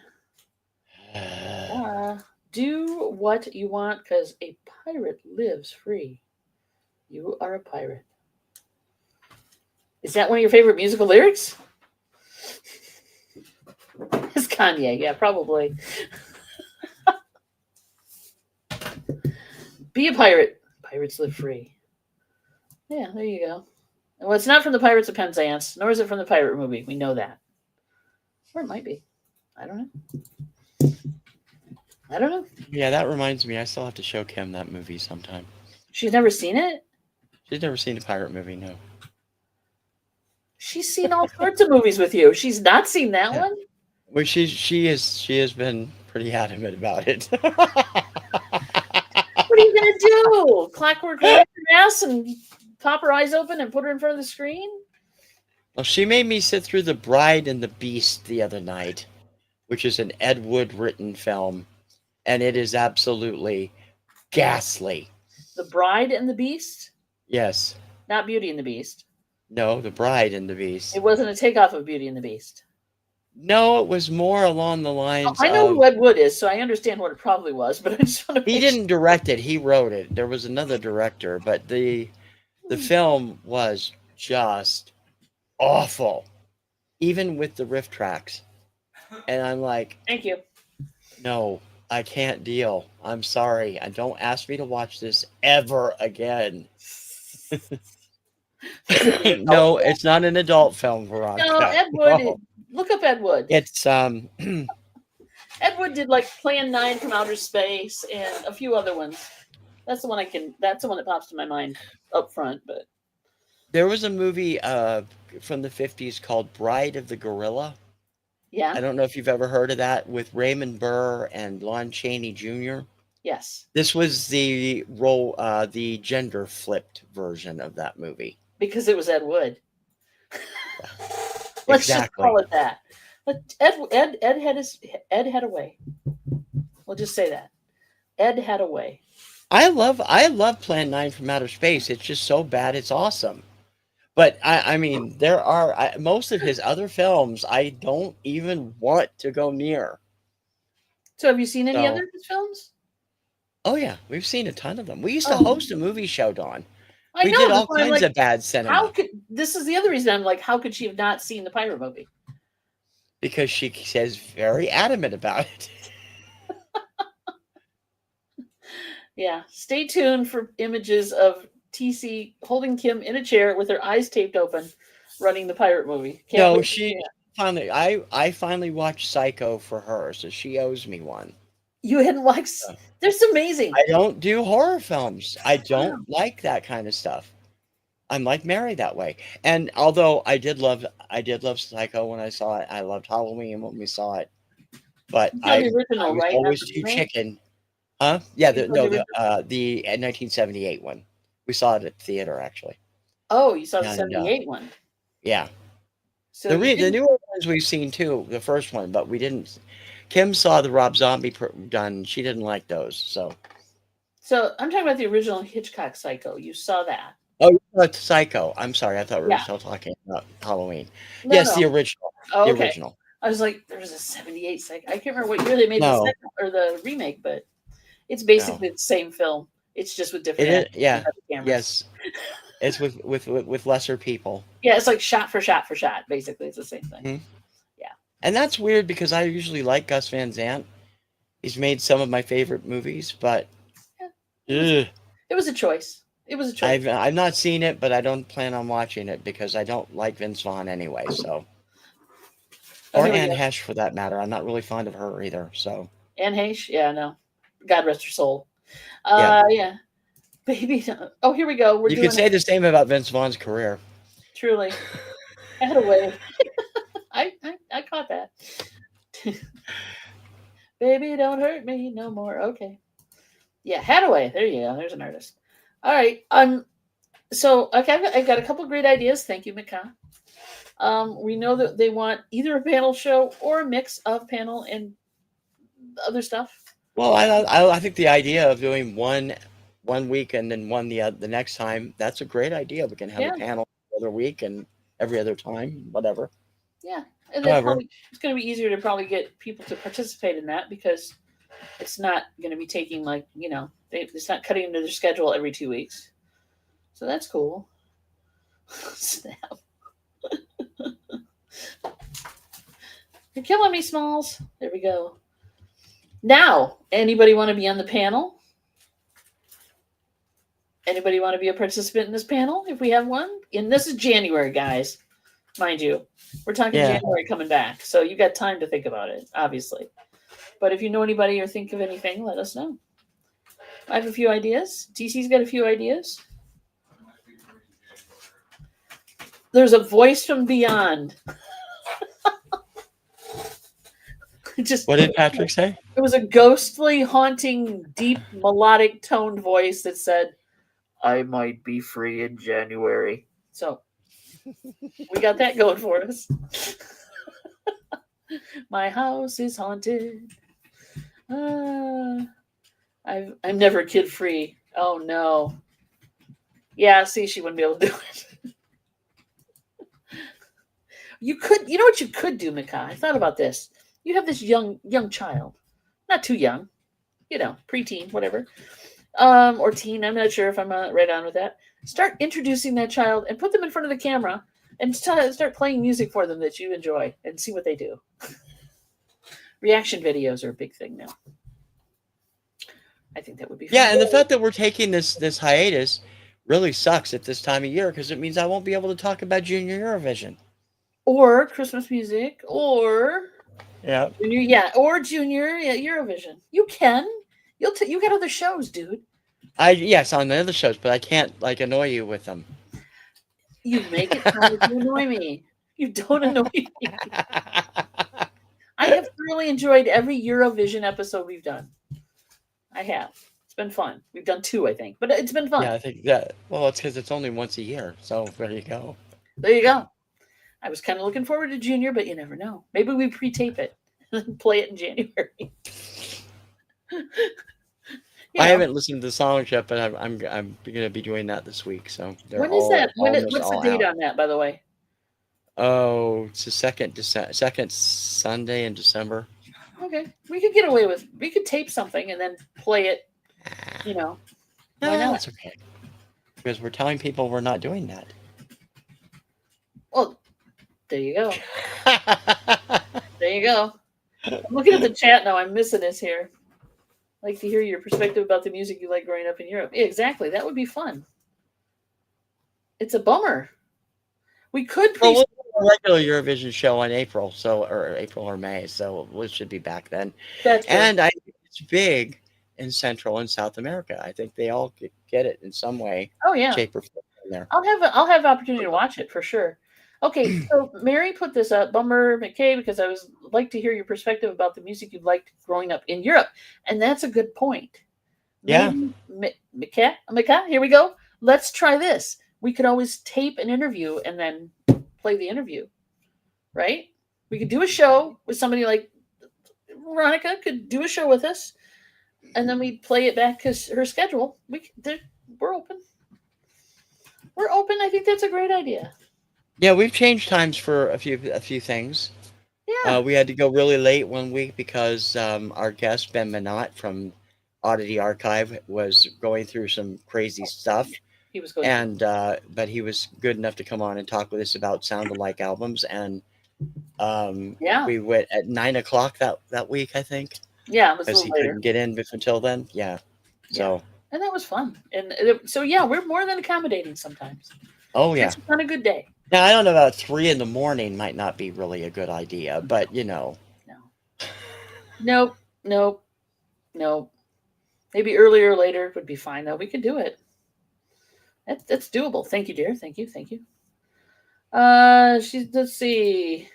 Speaker 1: Do what you want, because a pirate lives free. You are a pirate. Is that one of your favorite musical lyrics? It's Kanye. Yeah, probably. Be a pirate. Pirates live free. Yeah, there you go. Well, it's not from the Pirates of Penzance, nor is it from the pirate movie. We know that. Or it might be. I don't know.
Speaker 2: Yeah, that reminds me. I still have to show Kim that movie sometime.
Speaker 1: She's never seen it?
Speaker 2: She's never seen a pirate movie, no.
Speaker 1: She's seen all sorts of movies with you. She's not seen that one?
Speaker 2: Well, she has been pretty adamant about it.
Speaker 1: What are you gonna do? Clockwork Orange her ass and pop her eyes open and put her in front of the screen?
Speaker 2: Well, she made me sit through The Bride and the Beast the other night, which is an Ed Wood written film, and it is absolutely ghastly.
Speaker 1: The Bride and the Beast?
Speaker 2: Yes.
Speaker 1: Not Beauty and the Beast.
Speaker 2: No, The Bride and the Beast.
Speaker 1: It wasn't a takeoff of Beauty and the Beast.
Speaker 2: No, it was more along the lines
Speaker 1: I know
Speaker 2: of
Speaker 1: who Ed Wood is, so I understand what it probably was, but I just want to
Speaker 2: he
Speaker 1: make sure.
Speaker 2: didn't direct it, he wrote it. There was another director, but the film was just awful, even with the riff tracks. And I'm like,
Speaker 1: Thank you.
Speaker 2: no, I can't deal. I'm sorry. And don't ask me to watch this ever again. No, it's not an adult film,
Speaker 1: No,
Speaker 2: Veronica.
Speaker 1: Ed Wood.
Speaker 2: No.
Speaker 1: Look up Ed Wood.
Speaker 2: It's
Speaker 1: Ed Wood did like Plan 9 from Outer Space and a few other ones. That's the one that's the one that pops to my mind up front, but
Speaker 2: there was a movie from the 50s called Bride of the Gorilla.
Speaker 1: yeah.
Speaker 2: I don't know if you've ever heard of that, with Raymond Burr and Lon Chaney Jr.
Speaker 1: Yes.
Speaker 2: This was the the gender flipped version of that movie.
Speaker 1: Because it was Ed Wood. Let's just
Speaker 2: Exactly.
Speaker 1: call it that. But Ed had a way. We'll just say that. Ed had a way.
Speaker 2: I love Plan 9 from Outer Space. It's just so bad, it's awesome. But I mean, there are most of his other films I don't even want to go near.
Speaker 1: So have you seen any
Speaker 2: So-
Speaker 1: other of his films?
Speaker 2: Oh yeah, we've seen a ton of them. We used to
Speaker 1: Oh.
Speaker 2: host a movie show, Dawn.
Speaker 1: I
Speaker 2: We
Speaker 1: know.
Speaker 2: did
Speaker 1: That's
Speaker 2: all
Speaker 1: why I'm
Speaker 2: kinds
Speaker 1: like,
Speaker 2: of bad cinema
Speaker 1: how could this is the other reason I'm like, how could she have not seen the pirate movie?
Speaker 2: because she says very adamant about it.
Speaker 1: Yeah. Stay tuned for images of TC holding Kim in a chair with her eyes taped open, running the pirate movie. Can't
Speaker 2: No,
Speaker 1: wait to
Speaker 2: she
Speaker 1: see it.
Speaker 2: finally. I finally watched Psycho for her, so she owes me one.
Speaker 1: You hadn't watched. There's amazing.
Speaker 2: I don't do horror films. I don't like that kind of stuff. I'm like Mary that way. And although I did love Psycho when I saw it. I loved Halloween when we saw it. But
Speaker 1: You saw the
Speaker 2: I
Speaker 1: original,
Speaker 2: was
Speaker 1: right? Not
Speaker 2: always
Speaker 1: the
Speaker 2: too
Speaker 1: remake?
Speaker 2: chicken. Huh? Yeah,
Speaker 1: You saw the
Speaker 2: the 1978 one. We saw it at theater actually.
Speaker 1: Oh, you saw the
Speaker 2: And
Speaker 1: 78 one.
Speaker 2: yeah.
Speaker 1: So
Speaker 2: The
Speaker 1: you didn't-
Speaker 2: newer ones we've seen too, the first one, but we didn't. Kim saw the Rob Zombie done. She didn't like those, so.
Speaker 1: So I'm talking about the original Hitchcock Psycho. You saw that.
Speaker 2: Oh, it's Psycho. I'm sorry, I thought we were
Speaker 1: Yeah.
Speaker 2: still talking about Halloween.
Speaker 1: No,
Speaker 2: Yes,
Speaker 1: no.
Speaker 2: the original.
Speaker 1: Oh,
Speaker 2: The
Speaker 1: okay.
Speaker 2: original.
Speaker 1: I was like, there was a 78 Psycho. I can't remember what year they made the
Speaker 2: No.
Speaker 1: second or the remake, but it's basically the same film. It's just with different
Speaker 2: It is,
Speaker 1: actors
Speaker 2: yeah.
Speaker 1: and other cameras.
Speaker 2: Yes. It's with lesser people.
Speaker 1: Yeah, it's like shot for shot for shot. Basically, it's the same thing.
Speaker 2: Mhm. And that's weird because I usually like Gus Van Sant. He's made some of my favorite movies, but ugh,
Speaker 1: It was a choice. It was a choice.
Speaker 2: I've not seen it, but I don't plan on watching it because I don't like Vince Vaughn anyway. So, or
Speaker 1: here we
Speaker 2: Anne
Speaker 1: go.
Speaker 2: Hesh for that matter. I'm not really fond of her either. So,
Speaker 1: Anne Heche? Yeah, no. God rest her soul.
Speaker 2: Yeah.
Speaker 1: Yeah. Baby. Oh, here we go. We're
Speaker 2: you
Speaker 1: doing
Speaker 2: could say the same about Vince Vaughn's career.
Speaker 1: truly. I had a way. I caught that. Baby, don't hurt me no more. Okay. Yeah, Hadaway. There you go. There's an artist. All right. So okay, I've got a couple great ideas. Thank you, Mika. We know that they want either a panel show or a mix of panel and other stuff.
Speaker 2: Well, I think the idea of doing one week and then one the next time, that's a great idea. We can have
Speaker 1: Yeah.
Speaker 2: a panel every other week and every other time, whatever.
Speaker 1: Yeah. And then
Speaker 2: However-
Speaker 1: probably, it's going to be easier to probably get people to participate in that because it's not going to be taking like, it's not cutting into their schedule every 2 weeks. So that's cool. Snap. You're killing me, Smalls. There we go. Now, anybody want to be on the panel? Anybody want to be a participant in this panel if we have one? And this is January, guys. Mind you. We're talking
Speaker 2: Yeah.
Speaker 1: January coming back. So you got time to think about it, obviously. But if you know anybody or think of anything, let us know. I have a few ideas. TC's got a few ideas. There's a voice from beyond. Just
Speaker 2: What did Patrick say?
Speaker 1: it was a ghostly, haunting, deep, melodic toned voice that said, I might be free in January. So we got that going for us. My house is haunted. I'm never kid free. Oh no. Yeah, see, she wouldn't be able to do it. You know what you could do, Mika? I thought about this. You have this young child, not too young, preteen, whatever, or teen. I'm not sure if I'm right on with that. Start introducing that child and put them in front of the camera and start playing music for them that you enjoy and see what they do. Reaction videos are a big thing now. I think that would be fun.
Speaker 2: Yeah, and the fact that we're taking this hiatus really sucks at this time of year because it means I won't be able to talk about Junior Eurovision.
Speaker 1: Or Christmas music, or
Speaker 2: junior
Speaker 1: Eurovision. You can. You got other shows, dude.
Speaker 2: Yes, on the other shows, but I can't annoy you with them.
Speaker 1: You make it time to annoy me. You don't annoy me. I have thoroughly enjoyed every Eurovision episode we've done. I have. It's been fun. We've done 2, I think, but it's been fun.
Speaker 2: Yeah, I think that. Well, it's because it's only once a year, so there you go.
Speaker 1: There you go. I was kind of looking forward to Junior, but you never know. Maybe we pre-tape it and play it in January.
Speaker 2: I haven't listened to the songs yet, but I'm going to be doing that this week. So
Speaker 1: when is that? What's the date on that, by the way?
Speaker 2: Oh, it's the second Sunday in December.
Speaker 1: Okay, we could tape something and then play it. Why not?
Speaker 2: That's okay. Because we're telling people we're not doing that.
Speaker 1: Well, there you go. There you go. I'm looking at the chat now. I'm missing this here. I'd like to hear your perspective about the music you like growing up in Europe. Yeah, exactly. That would be fun. It's a bummer. We could
Speaker 2: we'll do a regular Eurovision show in April, or April or May, so we should be back then. And I think it's big in Central and South America. I think they all get it in some way.
Speaker 1: Oh yeah,
Speaker 2: shape or form there.
Speaker 1: I'll have opportunity to watch it for sure. Okay, so Mary put this up, Bummer McKay, because I was like to hear your perspective about the music you liked growing up in Europe, and that's a good point.
Speaker 2: Yeah,
Speaker 1: Mika, here we go. Let's try this. We could always tape an interview and then play the interview, right? We could do a show with somebody like Veronica could do a show with us, and then we'd play it back because her schedule. We're open. We're open. I think that's a great idea.
Speaker 2: Yeah, we've changed times for a few things.
Speaker 1: Yeah,
Speaker 2: we had to go really late one week because our guest Ben Minot from Oddity Archive was going through some crazy stuff.
Speaker 1: He was going,
Speaker 2: but he was good enough to come on and talk with us about sound-alike albums, and we went at 9:00 that week, I think.
Speaker 1: Yeah, it was a
Speaker 2: because
Speaker 1: little
Speaker 2: he
Speaker 1: later.
Speaker 2: couldn't get in until then. Yeah, so
Speaker 1: and that was fun, and so yeah, we're more than accommodating sometimes.
Speaker 2: Oh yeah,
Speaker 1: it's on a good day.
Speaker 2: Now I don't know about 3 a.m. might not be really a good idea, but
Speaker 1: No. Nope. Maybe earlier or later would be fine though. We could do it. That's doable. Thank you, dear. Thank you. Let's see.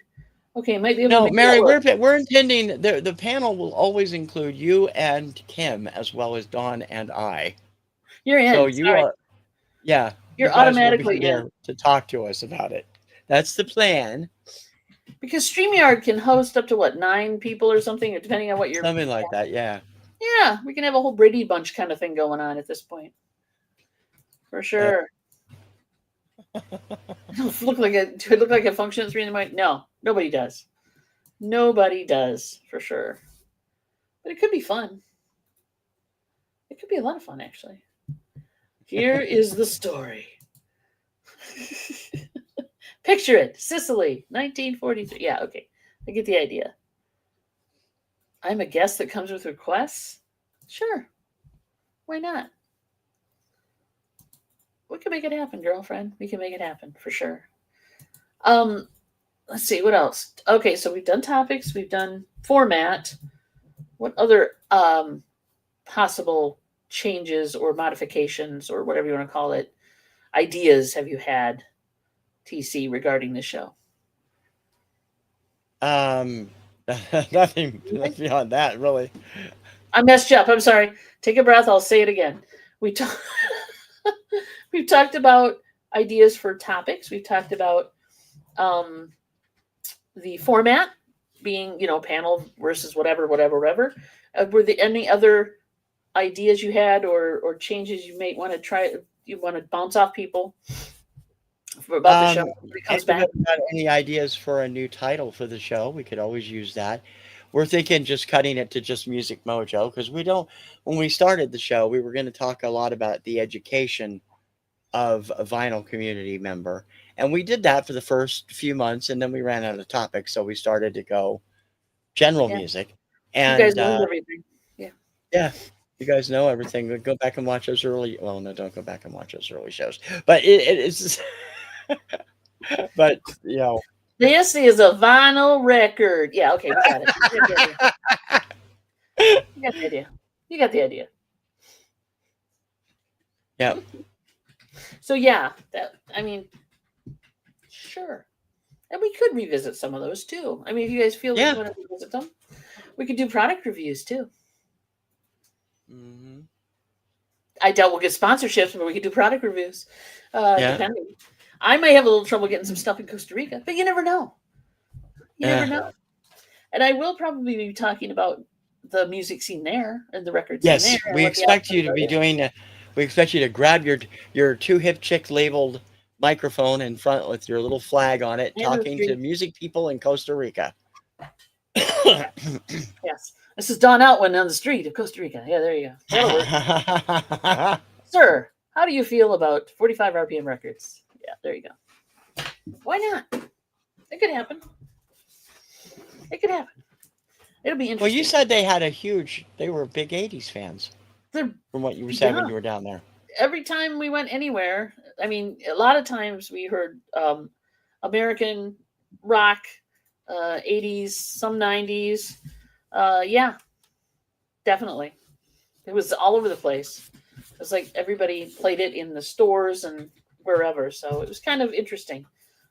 Speaker 1: Okay, might be able to
Speaker 2: Mary, we're intending the panel will always include you and Kim as well as Dawn and I.
Speaker 1: You're in.
Speaker 2: So you are, yeah.
Speaker 1: You're automatically
Speaker 2: there to talk to us about it. That's the plan.
Speaker 1: Because StreamYard can host up to 9 people or something, or depending on what you're
Speaker 2: something like that. Yeah.
Speaker 1: Yeah, we can have a whole Brady Bunch kind of thing going on at this point. For sure. Do it look like a function at 3 a.m? No, nobody does. Nobody does, for sure. But it could be fun. It could be a lot of fun, actually. Here is the story. Picture it. Sicily, 1943. Yeah, okay. I get the idea. I'm a guest that comes with requests? Sure. Why not? We can make it happen, girlfriend. We can make it happen, for sure. Let's see, what else? Okay, so we've done topics. We've done format. What other possible changes or modifications or whatever you want to call it, ideas have you had, TC, regarding the show?
Speaker 2: Nothing beyond that, really.
Speaker 1: I messed you up. I'm sorry. Take a breath. I'll say it again. We've talked about ideas for topics. We've talked about the format being, panel versus whatever. Were there any other ideas you had or changes you may want to try? You want to bounce off people about the show when it comes back.
Speaker 2: If you got any ideas for a new title for the show, we could always use that. We're thinking just cutting it to just Music Mojo because when we started the show, we were going to talk a lot about the education of a vinyl community member. And we did that for the first few months, and then we ran out of topics. So we started to go general music. And
Speaker 1: you guys learned everything.
Speaker 2: Yeah. You guys know everything. Go back and watch those early. Well, no, don't go back and watch those early shows. But it's, but you know,
Speaker 1: This is a vinyl record. Yeah, okay, we got it. You got the idea. You got the idea.
Speaker 2: Yeah.
Speaker 1: So yeah, sure. And we could revisit some of those too. I mean, if you guys feel like you want to revisit them, we could do product reviews too.
Speaker 2: Mm-hmm.
Speaker 1: I doubt we'll get sponsorships, but we could do product reviews. Depending. I may have a little trouble getting some stuff in Costa Rica, but you never know. You never know. And I will probably be talking about the music scene there and the record scene there.
Speaker 2: Yes, we expect you to be doing. We expect you to grab your Two Hip Chick labeled microphone in front with your little flag on it, talking to music people in Costa Rica.
Speaker 1: Yes. This is Don Outwin on the street of Costa Rica. Yeah, there you go. That'll work. Sir, how do you feel about 45 RPM records? Yeah, there you go. Why not? It could happen. It could happen. It'll be interesting.
Speaker 2: Well, you said they were big 80s fans. From what you were saying when you were down there.
Speaker 1: Every time we went anywhere, I mean, a lot of times we heard American rock, 80s, some 90s. Yeah, definitely. It was all over the place. It was like everybody played it in the stores and wherever. So it was kind of interesting.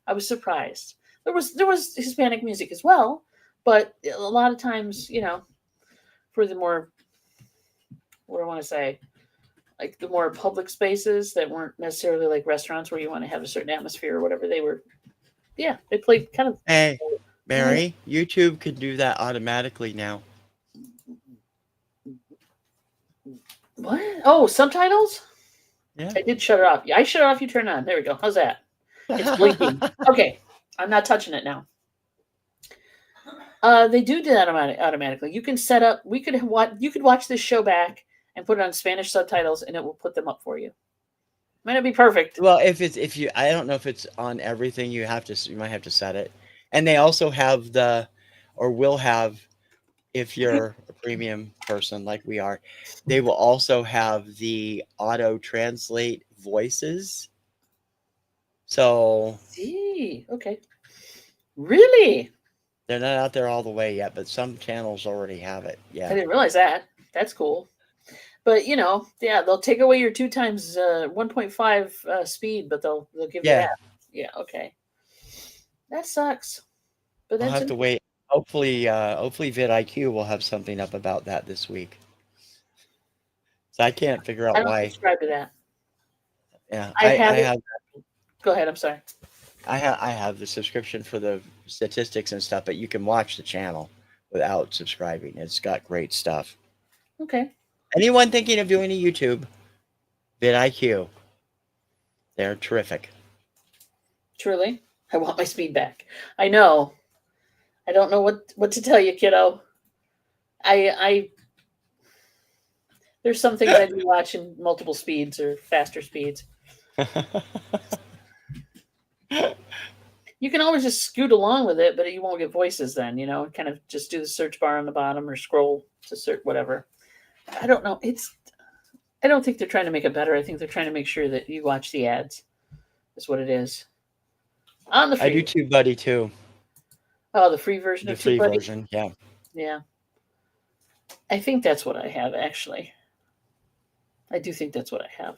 Speaker 1: I was surprised. There was Hispanic music as well, but a lot of times, for the more, what do I want to say, like the more public spaces that weren't necessarily like restaurants where you want to have a certain atmosphere or whatever, they played kind of.
Speaker 2: Hey, Mary, YouTube could do that automatically now.
Speaker 1: What? Oh, subtitles?
Speaker 2: Yeah.
Speaker 1: I did shut it off. I shut it off, you turn it on. There we go. How's that? It's blinking. Okay. I'm not touching it now. They do that automatically. You can set up, you could watch this show back and put it on Spanish subtitles and it will put them up for you. Might not be perfect.
Speaker 2: Well, I don't know if it's on everything, you might have to set it. And they also have will have, if you're a premium person like we are, they will also have the auto translate voices. So.
Speaker 1: Okay. Really?
Speaker 2: They're not out there all the way yet, but some channels already have it. Yeah.
Speaker 1: I didn't realize that. That's cool. But they'll take away your 2 times 1.5 speed, but they'll give you that. Yeah. Okay. That sucks. But
Speaker 2: We'll have to wait. Hopefully vidIQ will have something up about that this week. So I can't figure out why.
Speaker 1: I don't subscribe to that.
Speaker 2: Yeah,
Speaker 1: I have. Go ahead. I'm sorry.
Speaker 2: I have the subscription for the statistics and stuff, but you can watch the channel without subscribing. It's got great stuff.
Speaker 1: Okay.
Speaker 2: Anyone thinking of doing a YouTube, vidIQ, they're terrific.
Speaker 1: Truly, I want my speed back. I know. I don't know what to tell you, kiddo. There's some things I do watch in multiple speeds or faster speeds. You can always just scoot along with it, but you won't get voices then, kind of just do the search bar on the bottom or scroll to search whatever. I don't know. I don't think they're trying to make it better. I think they're trying to make sure that you watch the ads. That's what it is. On the free.
Speaker 2: I do TubeBuddy too.
Speaker 1: Oh, the free version of TubeBuddy?
Speaker 2: The free version, yeah.
Speaker 1: Yeah. I think that's what I have, actually. I do think that's what I have.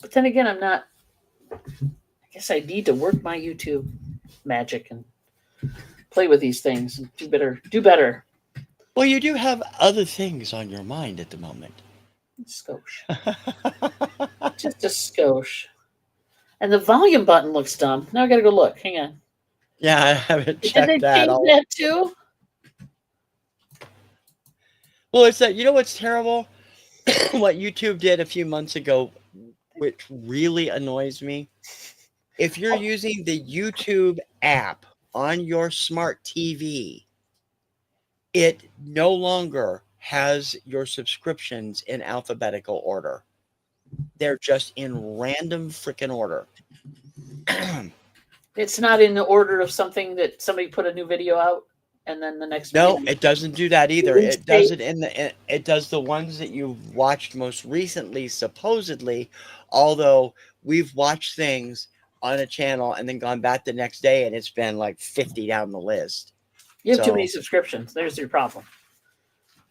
Speaker 1: But then again, I guess I need to work my YouTube magic and play with these things and do better.
Speaker 2: Well, you do have other things on your mind at the moment.
Speaker 1: Skosh. Just a skosh. And the volume button looks dumb. Now I gotta go look. Hang on.
Speaker 2: Yeah, I haven't checked that.
Speaker 1: Did they change that too?
Speaker 2: Well, it's that, what's terrible? What YouTube did a few months ago which really annoys me. If you're using the YouTube app on your smart TV, it no longer has your subscriptions in alphabetical order. They're just in random freaking order.
Speaker 1: It's not in the order of something that somebody put a new video out and then the next
Speaker 2: No,
Speaker 1: video.
Speaker 2: it doesn't do that either.
Speaker 1: Release
Speaker 2: It does
Speaker 1: date.
Speaker 2: it does the ones that you've watched most recently, supposedly, although we've watched things on a channel and then gone back the next day and it's been like 50 down the list.
Speaker 1: You have too
Speaker 2: So-
Speaker 1: many subscriptions. There's your problem.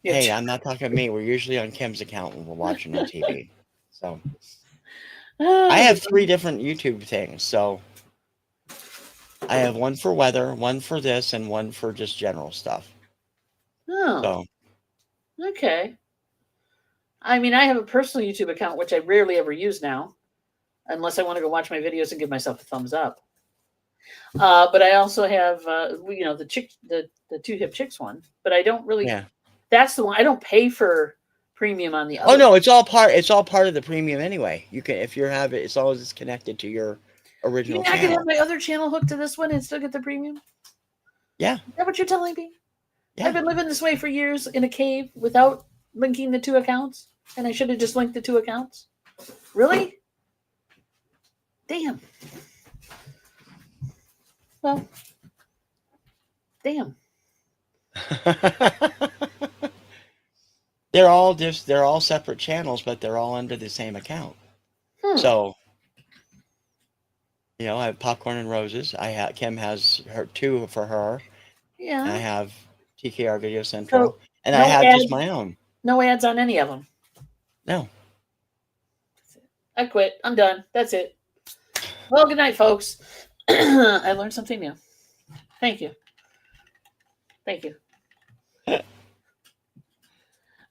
Speaker 1: You have
Speaker 2: Hey,
Speaker 1: too-
Speaker 2: I'm not talking me. We're usually on Kim's account when we're watching on TV. So I have 3 different YouTube things. So I have one for weather, one for this, and one for just general stuff.
Speaker 1: Oh,
Speaker 2: So
Speaker 1: okay. I mean, I have a personal YouTube account, which I rarely ever use now, unless I want to go watch my videos and give myself a thumbs up. But I also have, the Two Hip Chicks one, but I don't really.
Speaker 2: yeah.
Speaker 1: That's the one I don't pay for premium on the other.
Speaker 2: Oh no, it's all part of the premium anyway. You can if you have it, as long as it's connected to your
Speaker 1: You
Speaker 2: original
Speaker 1: mean I could
Speaker 2: channel.
Speaker 1: have my other channel hooked to this one and still get the premium?
Speaker 2: Yeah.
Speaker 1: Is that what you're telling me?
Speaker 2: Yeah.
Speaker 1: I've been living this way for years in a cave without linking the 2 accounts, and I should have just linked the 2 accounts. Really? Damn. Well, damn.
Speaker 2: They're all separate channels, but they're all under the same account. So, I have Popcorn and Roses. Kim has her 2 for her.
Speaker 1: Yeah.
Speaker 2: And I have TKR VideoCentral, and
Speaker 1: no
Speaker 2: I have
Speaker 1: ads.
Speaker 2: just my own.
Speaker 1: No ads on any of them.
Speaker 2: No.
Speaker 1: I quit. I'm done. That's it. Well, good night, folks. I learned something new. Thank you. Thank you.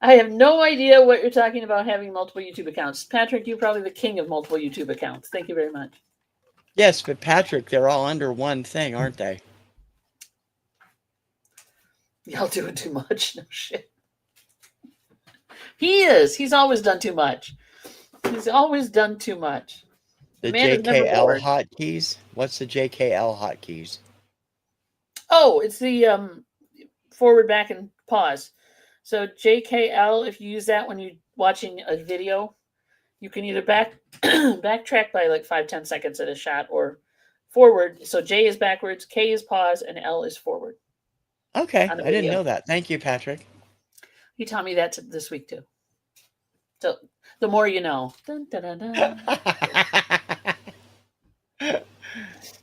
Speaker 1: I have no idea what you're talking about having multiple YouTube accounts. Patrick, you're probably the king of multiple YouTube accounts. Thank you very much.
Speaker 2: Yes, but Patrick, they're all under one thing, aren't they?
Speaker 1: Y'all doing too much. No shit. He is. He's always done too much. He's always done too much.
Speaker 2: The
Speaker 1: Man is never
Speaker 2: JKL
Speaker 1: bored.
Speaker 2: hotkeys. What's the JKL hotkeys?
Speaker 1: Oh, it's the forward, back, and pause. So JKL, if you use that when you're watching a video, you can either backtrack by like 5-10 seconds at a shot, or forward. So J is backwards, K is pause, and L is forward.
Speaker 2: Okay,
Speaker 1: On a
Speaker 2: I didn't
Speaker 1: video.
Speaker 2: know that. Thank you, Patrick.
Speaker 1: He taught me that this week too. So the more you know. Dun, dun, dun, dun.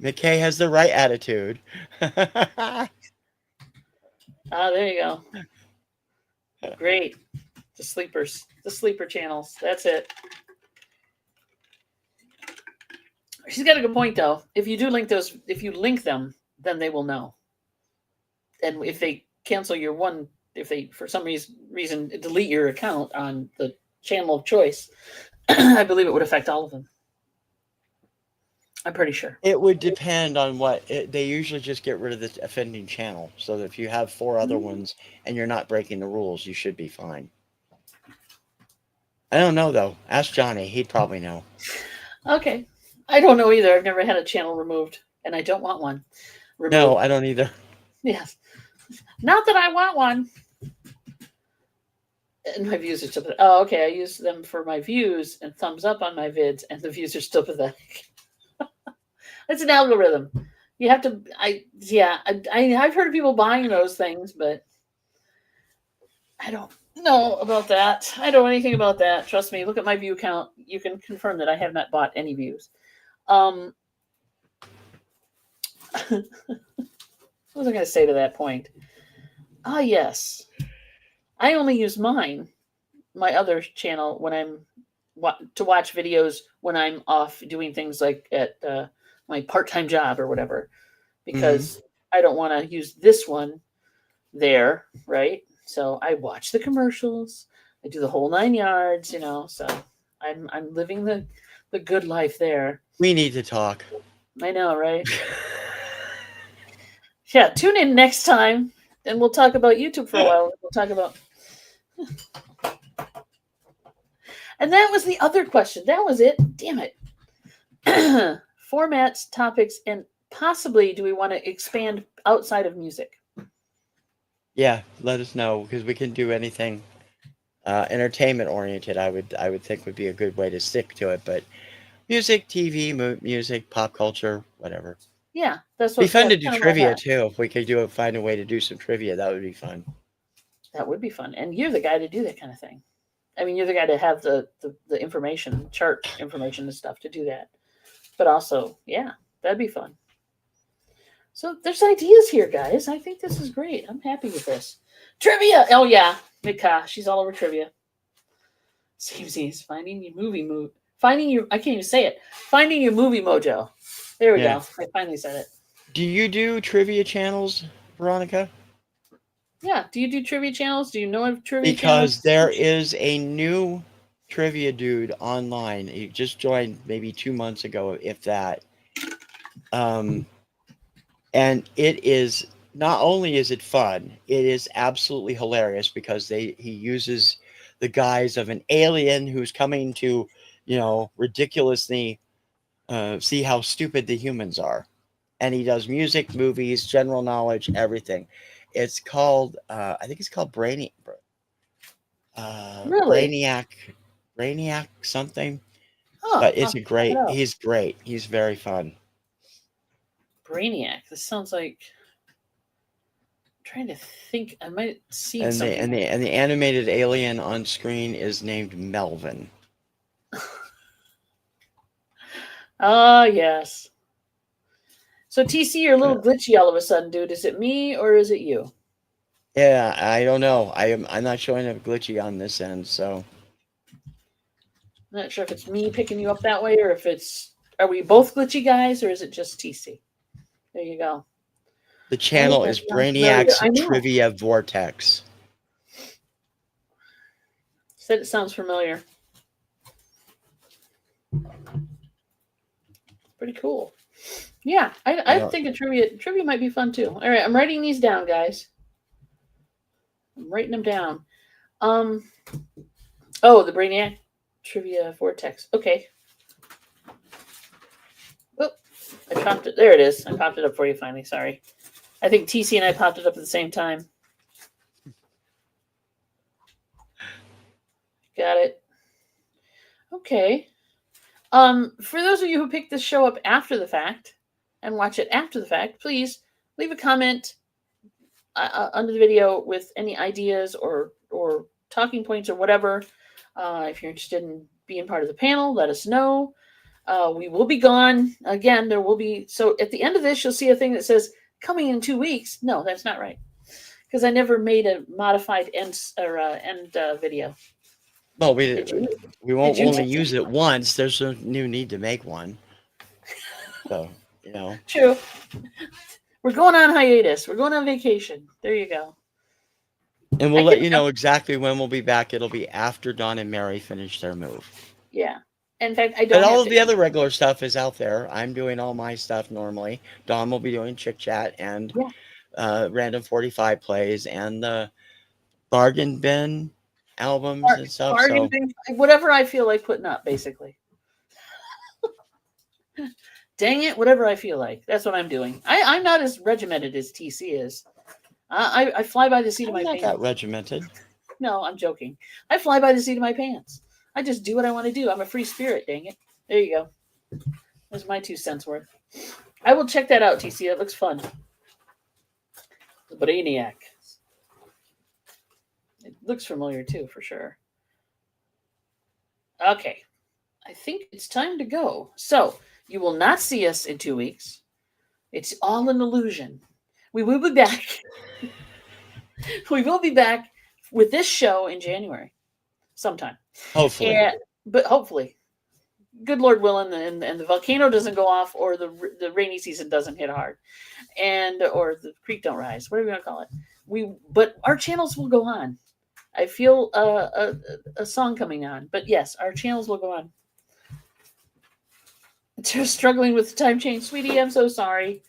Speaker 2: McKay has the right attitude.
Speaker 1: There you go. Great. The sleeper channels. That's it. She's got a good point though. If you link them, then they will know. And if they cancel your one, if they for some reason delete your account on the channel of choice, I believe it would affect all of them. I'm pretty sure.
Speaker 2: It would depend on they usually just get rid of the offending channel. So that if you have 4 other ones and you're not breaking the rules, you should be fine. I don't know though. Ask Johnny. He'd probably know.
Speaker 1: Okay. I don't know either. I've never had a channel removed, and I don't want one removed.
Speaker 2: No, I don't either.
Speaker 1: Yes. Not that I want one. And my views are still pathetic. Oh, okay. I use them for my views and thumbs up on my vids, and the views are still pathetic. It's an algorithm. You have to. I've heard of people buying those things, but I don't know about that. I don't know anything about that. Trust me. Look at my view count. You can confirm that I have not bought any views. What was I going to say to that point? Ah, yes. I only use my other channel when I'm to watch videos when I'm off doing things like at my part-time job or whatever, because I don't want to use this one there, right? So I watch the commercials. I do the whole 9 yards, So I'm living the good life there.
Speaker 2: We need to talk.
Speaker 1: I know, right? Yeah, tune in next time, and we'll talk about YouTube for a while. We'll talk about. And that was the other question. That was it. Damn it. Formats, topics, and possibly do we want to expand outside of music?
Speaker 2: Yeah, let us know because we can do anything entertainment oriented. I would think would be a good way to stick to it. But music, TV, music, pop culture, whatever.
Speaker 1: Yeah, that's
Speaker 2: Be
Speaker 1: what.
Speaker 2: fun to
Speaker 1: That's
Speaker 2: do
Speaker 1: kind of what I
Speaker 2: trivia
Speaker 1: had.
Speaker 2: too. If we could find a way to do some trivia, that would be fun.
Speaker 1: That would be fun. And you're the guy to do that kind of thing. I mean, you're the guy to have the information, chart information and stuff to do that. But also, yeah, that'd be fun. So there's ideas here, guys. I think this is great. I'm happy with this. Trivia. Oh yeah, Mika. She's all over trivia. Samesies, finding your movie finding your. I can't even say it. Finding your movie mojo. There we
Speaker 2: Yeah.
Speaker 1: go. I finally said it.
Speaker 2: Do you do trivia channels, Veronica?
Speaker 1: Yeah. Do you do trivia channels? Do you know of trivia
Speaker 2: Because
Speaker 1: channels?
Speaker 2: there is a new trivia dude online. He just joined maybe 2 months ago, if that. And it is not only is it fun, it is absolutely hilarious because he uses the guise of an alien who's coming to, ridiculously see how stupid the humans are. And he does music, movies, general knowledge, everything. It's called, I think it's called
Speaker 1: Really?
Speaker 2: Brainiac something.
Speaker 1: Oh,
Speaker 2: But
Speaker 1: I'll check it out.
Speaker 2: he's great. He's very fun.
Speaker 1: Brainiac. This sounds like. I'm trying to think. I might see
Speaker 2: And
Speaker 1: something.
Speaker 2: the animated alien on screen is named Melvin.
Speaker 1: Ah, yes. So TC, you're a little glitchy all of a sudden, dude. Is it me or is it you?
Speaker 2: Yeah, I don't know. I'm not showing up glitchy on this end, so
Speaker 1: I'm not sure if it's me picking you up that way or if it's. Are we both glitchy guys or is it just TC? There you go.
Speaker 2: the channel is Brainiac's
Speaker 1: I know.
Speaker 2: Trivia Vortex.
Speaker 1: Said it sounds familiar. Pretty cool. Yeah, I think a trivia might be fun too. All right, I'm writing these down, guys. I'm writing them down. Oh, the Brainiac Trivia Vortex. Okay. Oh, I popped it. There it is. I popped it up for you finally. Sorry. I think TC and I popped it up at the same time. Got it. Okay. For those of you who picked this show up after the fact and watch it after the fact, please leave a comment under the video with any ideas or talking points or whatever. If you're interested in being part of the panel, let us know. We will be gone again. There will be at the end of this, you'll see a thing that says coming in 2 weeks. No, that's not right because I never made a modified end video.
Speaker 2: Well, we won't only use it once. There's no new need to make one. So,
Speaker 1: True. We're going on hiatus. We're going on vacation. There you go.
Speaker 2: And we'll let you know exactly when we'll be back. It'll be after Dawn and Mary finish their move.
Speaker 1: Yeah. In fact, I don't.
Speaker 2: But all of the other regular stuff is out there. I'm doing all my stuff normally. Dawn will be doing Chick Chat and Random 45 plays and the bargain bin albums and stuff.
Speaker 1: Bargain bin, whatever I feel like putting up, basically. Dang it, whatever I feel like. That's what I'm doing. I'm not as regimented as TC is. I fly by the seat of my pants.
Speaker 2: Not that regimented.
Speaker 1: No, I'm joking. I fly by the seat of my pants. I just do what I want to do. I'm a free spirit, dang it. There you go. There's my 2 cents worth. I will check that out, TC. That looks fun. The Brainiac. It looks familiar too, for sure. Okay. I think it's time to go. So, you will not see us in 2 weeks. It's all an illusion. We will be back. We will be back with this show in January. Sometime.
Speaker 2: Hopefully.
Speaker 1: But hopefully. Good Lord willing, and the volcano doesn't go off or the rainy season doesn't hit hard. Or the creek don't rise. Whatever you want to call it. But our channels will go on. I feel a song coming on. But yes, our channels will go on. Just struggling with the time change. Sweetie, I'm so sorry.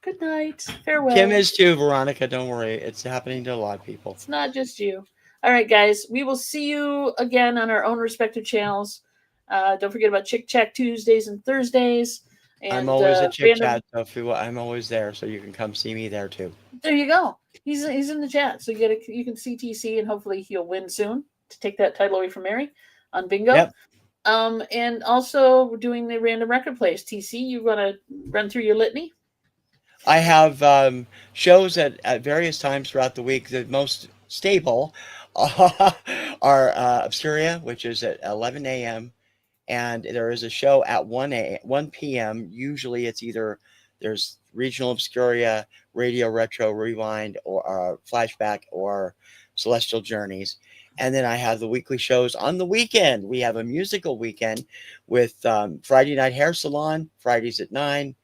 Speaker 1: Good night. Farewell.
Speaker 2: Kim is too, Veronica. Don't worry. It's happening to a lot of people.
Speaker 1: It's not just you. All right, guys. We will see you again on our own respective channels. Don't forget about Chick Chat Tuesdays and Thursdays. And
Speaker 2: I'm always at Chick
Speaker 1: random.
Speaker 2: Chat, so if you, I'm always there, so you can come see me there too.
Speaker 1: There you go. He's in the chat, so you can see TC, and hopefully he'll win soon to take that title away from Mary on bingo.
Speaker 2: Yep.
Speaker 1: And also we're doing the random record plays. TC, you want to run through your litany?
Speaker 2: I have shows at various times throughout the week. The most stable are Obscuria, which is at 11 a.m. And there is a show at 1 p.m. Usually it's either there's Regional Obscuria, Radio Retro Rewind, or Flashback, or Celestial Journeys. And then I have the weekly shows on the weekend. We have a musical weekend with Friday Night Hair Salon, Fridays at 9.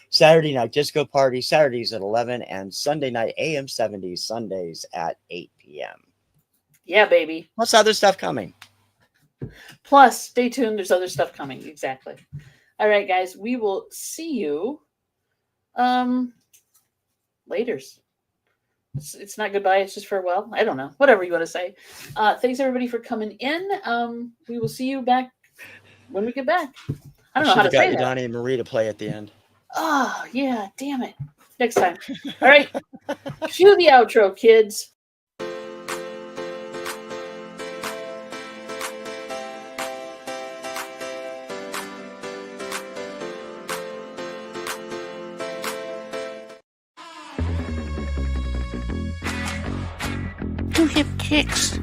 Speaker 2: Saturday Night Disco Party, Saturdays at 11, and Sunday Night AM 70s, Sundays at 8 p.m.
Speaker 1: Yeah, baby.
Speaker 2: Plus other stuff coming.
Speaker 1: Plus, stay tuned. There's other stuff coming. Exactly. All right, guys. We will see you laters. It's not goodbye. It's just farewell. I don't know. Whatever you want to say. Thanks, everybody, for coming in. We will see you back when we get back. I don't know how to say that.
Speaker 2: Donnie and Marie to play at the end.
Speaker 1: Oh, yeah. Damn it. Next time. All right. Cue the outro, kids.
Speaker 3: You get kicks.